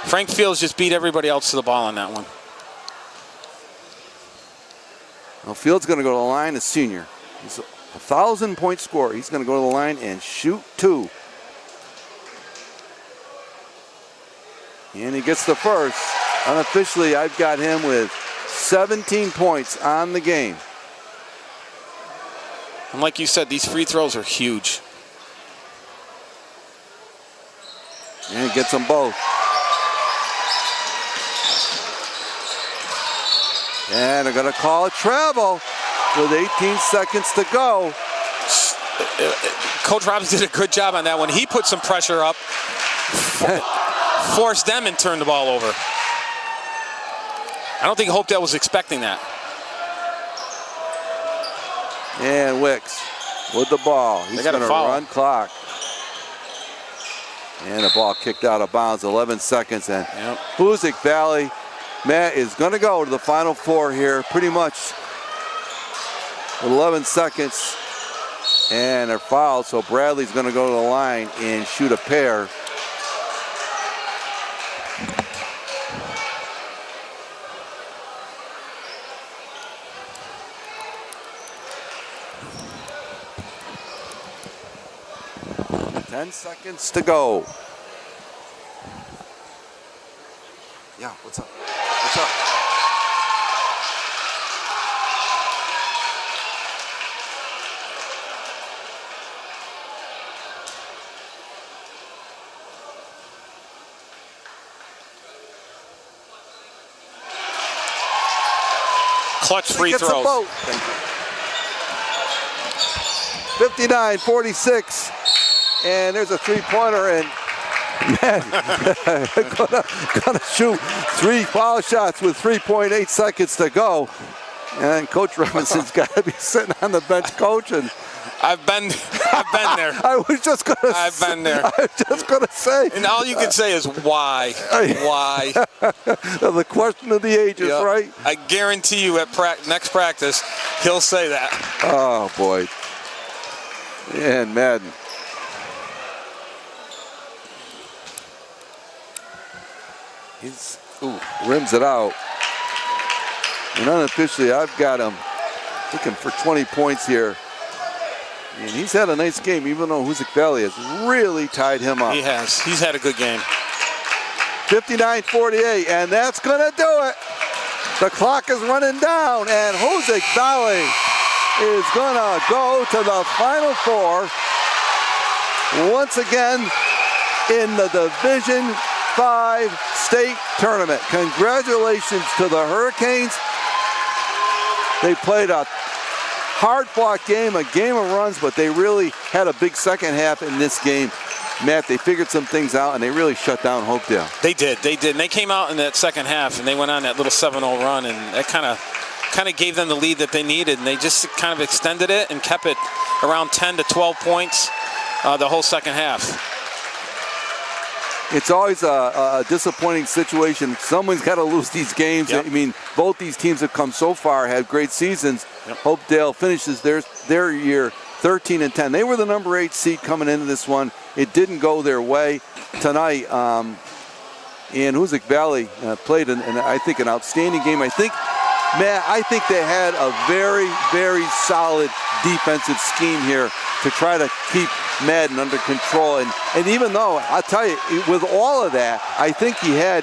Frank Fields just beat everybody else to the ball on that one. Well, Fields going to go to the line, a senior. He's a 1,000-point scorer. He's going to go to the line and shoot 2. And he gets the first. Unofficially, I've got him with 17 points on the game. And like you said, these free throws are huge. And he gets them both. And they're going to call a travel with 18 seconds to go. Coach Robinson did a good job on that one. He put some pressure up, forced them and turned the ball over. I don't think Hopedale was expecting that. And Wicks with the ball. He's going to run clock. And the ball kicked out of bounds, 11 seconds. And Hoosac Valley, Matt, is going to go to the Final Four here pretty much with 11 seconds. And they're fouled, so Bradley's going to go to the line and shoot a pair. Ten seconds to go. Yeah, what's up? What's up? Clutch free throws. 59-46. And there's a three-pointer, and gonna shoot 3 foul shots with 3.8 seconds to go. And Coach Robinson's got to be sitting on the bench coaching. I've been there. I was just gonna. I've been there. I was just gonna say. And all you can say is why? Why? The question of the ages, Yep. right? I guarantee you at next practice, he'll say that. Oh boy. And Madden. He's rims it out. And unofficially, I've got him looking for 20 points here. And he's had a nice game, even though Hoosac Valley has really tied him up. He has. He's had a good game. 59-48, and that's going to do it. The clock is running down, and Hoosac Valley is going to go to the Final Four once again in the Division 5 state tournament. Congratulations to the Hurricanes. They played a hard-fought game, a game of runs, but they really had a big second half in this game. Matt, they figured some things out, and they really shut down Hopedale. They did. And they came out in that second half, and they went on that little 7-0 run, and that kind of gave them the lead that they needed, and they just kind of extended it and kept it around 10 to 12 points the whole second half. It's always a disappointing situation. Someone's got to lose these games. Yep. I mean, both these teams have come so far, had great seasons. Yep. Hopedale finishes their year 13-10. They were the number 8 seed coming into this one. It didn't go their way tonight. And Hoosac Valley played, I think, an outstanding game. I think they had a very, very solid defensive scheme here to try to keep Madden under control. And even though, I'll tell you, with all of that, I think he had,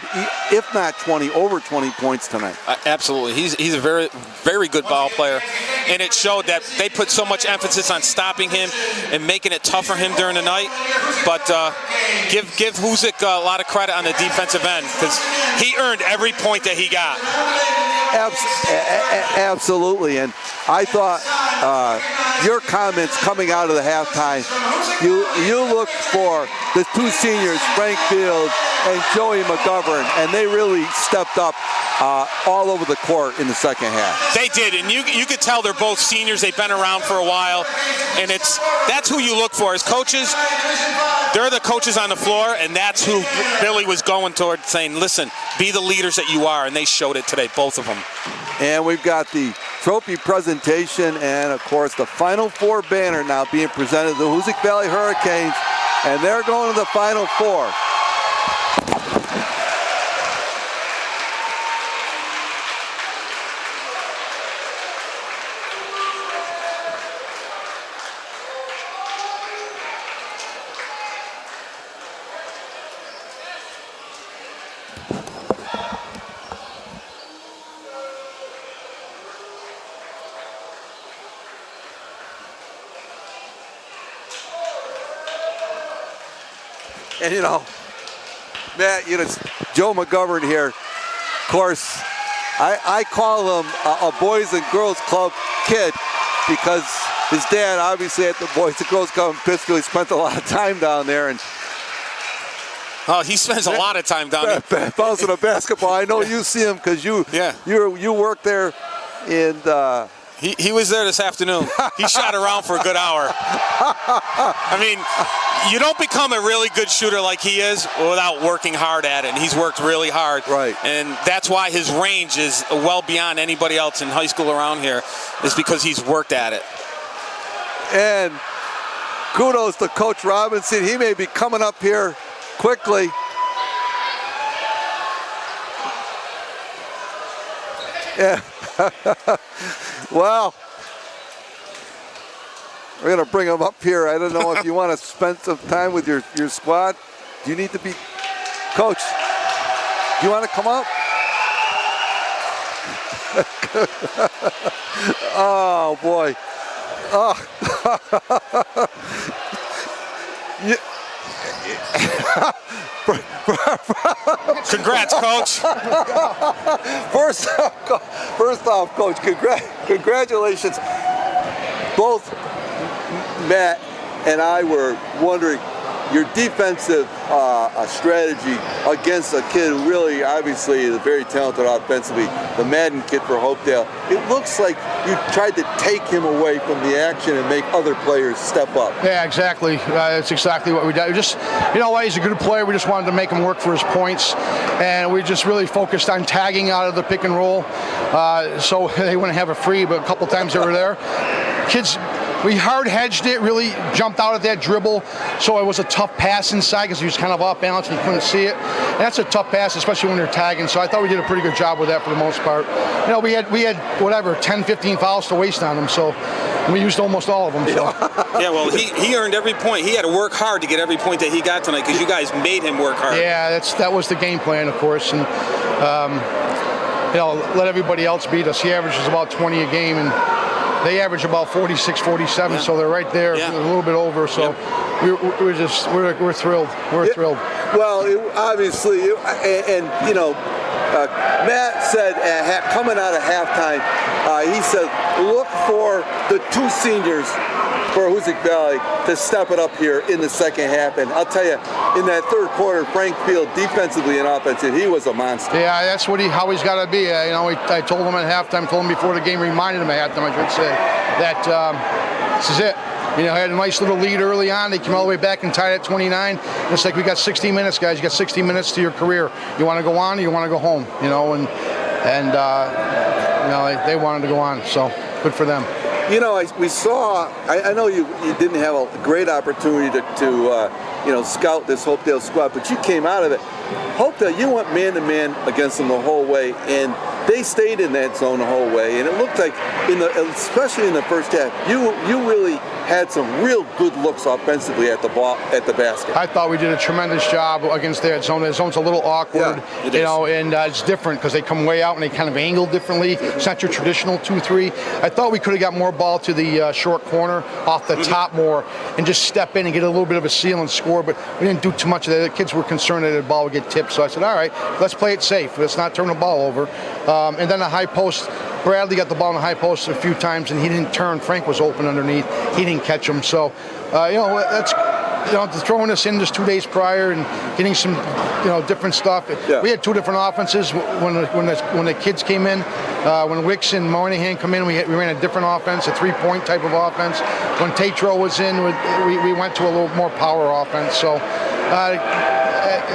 if not 20, over 20 points tonight. Absolutely. He's a very, very good ball player. And it showed that they put so much emphasis on stopping him and making it tough for him during the night. But give Hoosac a lot of credit on the defensive end, because he earned every point that he got. Absolutely. And I thought your comments coming out of the halftime, you looked for the 2 seniors, Frank Field and Joey McGovern, and they really stepped up all over the court in the second half. They did, and you could tell they're both seniors. They've been around for a while, and that's who you look for as coaches. They're the coaches on the floor, and that's who Billy was going toward, saying, listen, be the leaders that you are, and they showed it today, both of them. And we've got the trophy presentation and, of course, the Final Four banner now being presented to the Hoosac Valley Hurricanes, and they're going to the Final Four. And, Matt, Joe McGovern here. Of course, I call him a Boys and Girls Club kid because his dad, obviously, at the Boys and Girls Club in Pittsfield, he spent a lot of time down there. And he spends a lot of time down there. Bouncing a basketball. I know you see him because you work there. And he was there this afternoon. He shot around for a good hour. I mean, you don't become a really good shooter like he is without working hard at it, and he's worked really hard. Right. And that's why his range is well beyond anybody else in high school around here, is because he's worked at it. And kudos to Coach Robinson. He may be coming up here quickly. Yeah. Well, we're going to bring him up here. I don't know if you want to spend some time with your squad. Do you need to be... Coach, do you want to come up? Oh, boy. Oh. Congrats, Coach. First off, Coach, congratulations. Both Matt and I were wondering, your defensive strategy against a kid who really, obviously, is very talented offensively, the Madden kid for Hopedale. It looks like you tried to take him away from the action and make other players step up. Yeah, exactly. That's exactly what we did. We just, he's a good player. We just wanted to make him work for his points, and we just really focused on tagging out of the pick and roll, so they wouldn't have a free. But a couple times they were there. Kids, we hard hedged it, really jumped out at that dribble, so it was a tough pass inside because he was kind of off balance and he couldn't see it. And that's a tough pass, especially when you're tagging. So I thought we did a pretty good job with that for the most part. We had whatever 10, 15 fouls to waste on him, so we used almost all of them. So. Yeah, well, he earned every point. He had to work hard to get every point that he got tonight because you guys made him work hard. Yeah, that was the game plan, of course, and let everybody else beat us. He averages about 20 a game, and they average about 46, 47, so they're right there, a little bit over. So we're thrilled. We're thrilled. Well, obviously, Matt said coming out of halftime, he said, look for the two seniors for Hoosac Valley to step it up here in the second half. And I'll tell you, in that third quarter, Frank Field, defensively and offensively, he was a monster. Yeah, that's how he's got to be. I told him at halftime, told him before the game, reminded him at halftime, I should say, that this is it. I had a nice little lead early on. They came all the way back and tied at 29. It's like, we got 60 minutes, guys. You got 60 minutes to your career. You want to go on or you want to go home, they wanted to go on, so good for them. We saw, I know you didn't have a great opportunity to scout this Hopedale squad, but you came out of it. Hopedale, you went man-to-man against them the whole way, and they stayed in that zone the whole way, and it looked like, especially in the first half, you really had some real good looks offensively at the basket. I thought we did a tremendous job against that zone. That zone's a little awkward, and it's different because they come way out and they kind of angle differently. It's not your traditional 2-3. I thought we could have got more ball to the short corner off the top more and just step in and get a little bit of a seal and score, but we didn't do too much of that. The kids were concerned that the ball would get tipped, so I said, all right, let's play it safe. Let's not turn the ball over. And then the high post, Bradley got the ball in the high post a few times, and he didn't turn. Frank was open underneath. He didn't catch him. So, that's throwing us in just 2 days prior and getting some, different stuff. Yeah. We had two different offenses when the kids came in. When Wicks and Moynihan come in, we ran a different offense, a 3-point type of offense. When Tatro was in, we went to a little more power offense. So.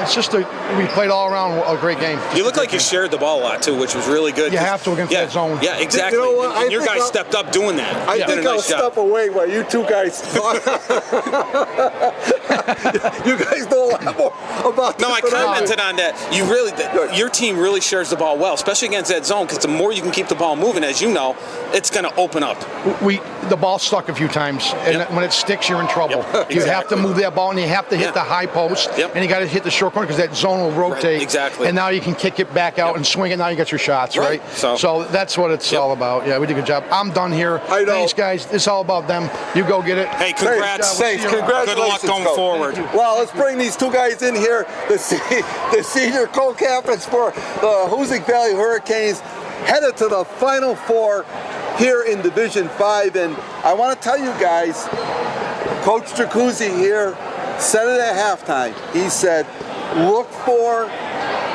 It's just we played all around a great game. You look like you shared the ball a lot too, which was really good. You have to against that zone. Yeah, exactly. And your guys stepped up doing that. I think I'll step away while you two guys talk. You guys know a lot more about this. No, I commented on that. Your team really shares the ball well, especially against that zone, because the more you can keep the ball moving, as you know, it's going to open up. The ball stuck a few times, and when it sticks, you're in trouble. You have to move that ball, and you have to hit the high post, and you got to hit the short corner because that zone will rotate. Right, exactly. And now you can kick it back out and swing it. Now you got your shots, right? So that's what it's all about. Yeah, we did a good job. I'm done here. I know. Thanks, guys. It's all about them. You go get it. Hey, congrats. Thanks. Congratulations. Good luck going forward. Well, let's bring these two guys in here, the senior co-captains for the Hoosac Valley Hurricanes, headed to the Final Four here in Division 5. And I want to tell you guys, Coach Jacuzzi here said it at halftime. He said, look for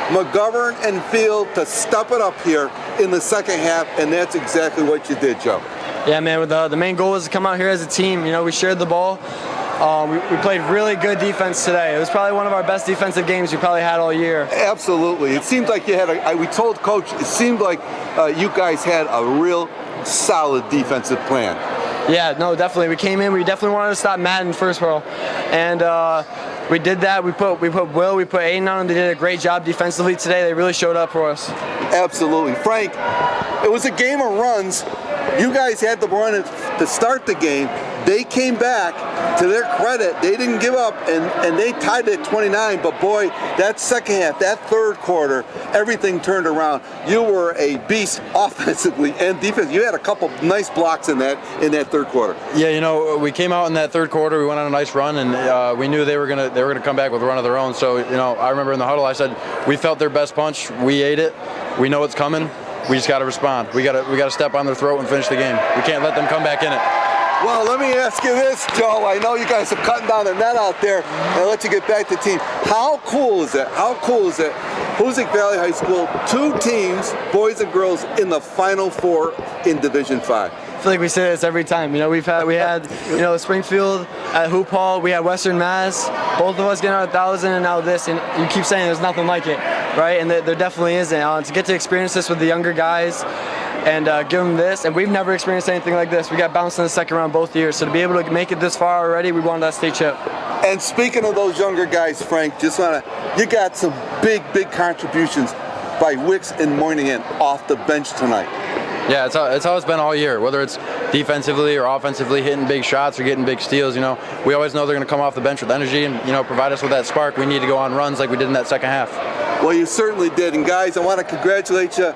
McGovern and Field to step it up here in the second half, and that's exactly what you did, Joe. Yeah, man, the main goal was to come out here as a team. We shared the ball. We played really good defense today. It was probably one of our best defensive games we probably had all year. Absolutely. It seemed like you had we told Coach, it seemed like you guys had a real solid defensive plan. Yeah, no, definitely. We came in, we definitely wanted to stop Madden first, bro. And we did that. We put Will, we put Aiden on them. They did a great job defensively today. They really showed up for us. Absolutely. Frank, it was a game of runs. You guys had the run to start the game. They came back. To their credit, they didn't give up, and they tied it at 29. But boy, that second half, that third quarter, everything turned around. You were a beast offensively and defensively. You had a couple nice blocks in that third quarter. Yeah, we came out in that third quarter. We went on a nice run, and we knew they were gonna come back with a run of their own. So I remember in the huddle, I said, we felt their best punch. We ate it. We know it's coming. We just got to respond. We got to step on their throat and finish the game. We can't let them come back in it. Well, let me ask you this, Joe. I know you guys are cutting down the net out there, and I'll let you get back to the team. How cool is it? How cool is it? Hoosac Valley High School, 2 teams, boys and girls, in the Final Four in Division 5. I feel like we say this every time. You know, we had Springfield at Hoop Hall, we had Western Mass, both of us getting our 1,000, and now this, and you keep saying there's nothing like it, right? And there definitely isn't. To get to experience this with the younger guys and give them this, and we've never experienced anything like this. We got bounced in the second round both years, so to be able to make it this far already, we wanted that state chip. And speaking of those younger guys, Frank, you got some big contributions by Wicks and Moynihan off the bench tonight. Yeah, it's how it's been all year. Whether it's defensively or offensively, hitting big shots or getting big steals, we always know they're going to come off the bench with energy and provide us with that spark. We need to go on runs like we did in that second half. Well, you certainly did. And guys, I want to congratulate you.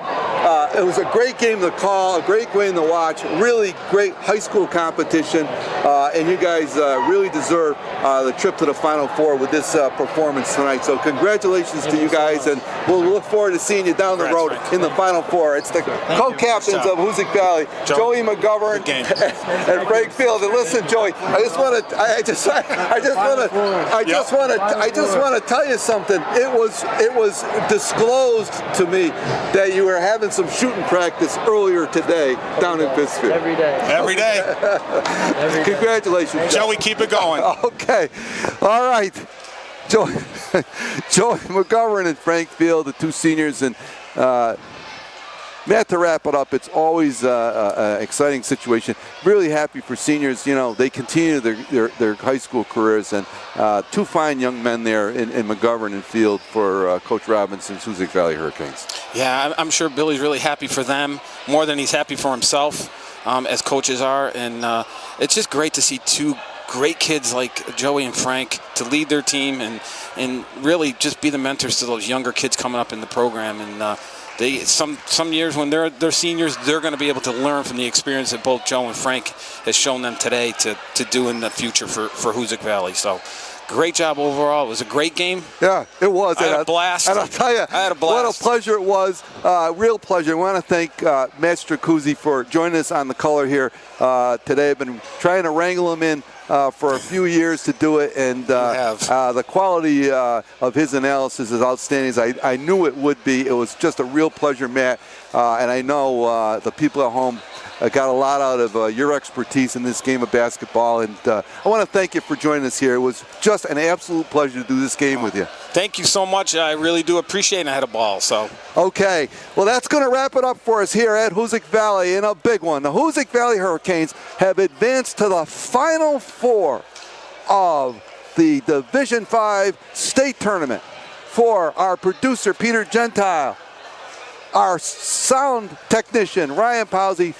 It was a great game to call, a great game to watch, really great high school competition, and you guys really deserve the trip to the Final Four with this performance tonight. So congratulations to you guys, and we'll look forward to seeing you down the road in the Final Four. It's the co-captains of Hoosac Valley, Joey McGovern and Frank Field. And listen, Joey, I just want to tell you something. It was disclosed to me that you were having some shooting practice earlier today down in Pittsfield. Every day. Every day. Congratulations, Joey, keep it going. Okay. All right. Joey McGovern and Frank Field, the 2 seniors, and Matt, to wrap it up, it's always an exciting situation. Really happy for seniors. They continue their high school careers, and 2 fine young men there in McGovern and Field for Coach Robinson's Hoosac Valley Hurricanes. Yeah, I'm sure Billy's really happy for them, more than he's happy for himself, as coaches are. And it's just great to see 2 great kids like Joey and Frank to lead their team and really just be the mentors to those younger kids coming up in the program. And some years when they're seniors, they're going to be able to learn from the experience that both Joe and Frank has shown them today to do in the future for Hoosac Valley. So great job overall. It was a great game. Yeah, it was. I had a blast. And I'll tell you, I had a blast. What a pleasure it was. Real pleasure. I want to thank Matt Stracuzzi for joining us on the color here today. I've been trying to wrangle him in for a few years to do it, and the quality of his analysis is outstanding, as I knew it would be. It was just a real pleasure, Matt, and I know the people at home got a lot out of your expertise in this game of basketball, and I want to thank you for joining us here. It was just an absolute pleasure to do this game with you. Thank you so much. I really do appreciate it, and I had a ball. So. Okay, well, that's going to wrap it up for us here at Hoosac Valley in a big one. The Hoosac Valley Hurricanes have advanced to the Final Four of the Division 5 state tournament. For our producer, Peter Gentile, our sound technician, Ryan Powsey,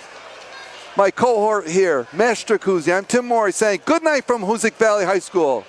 my cohort here, Matt Stracuzzi, I'm Tim Morey saying good night from Hoosac Valley High School.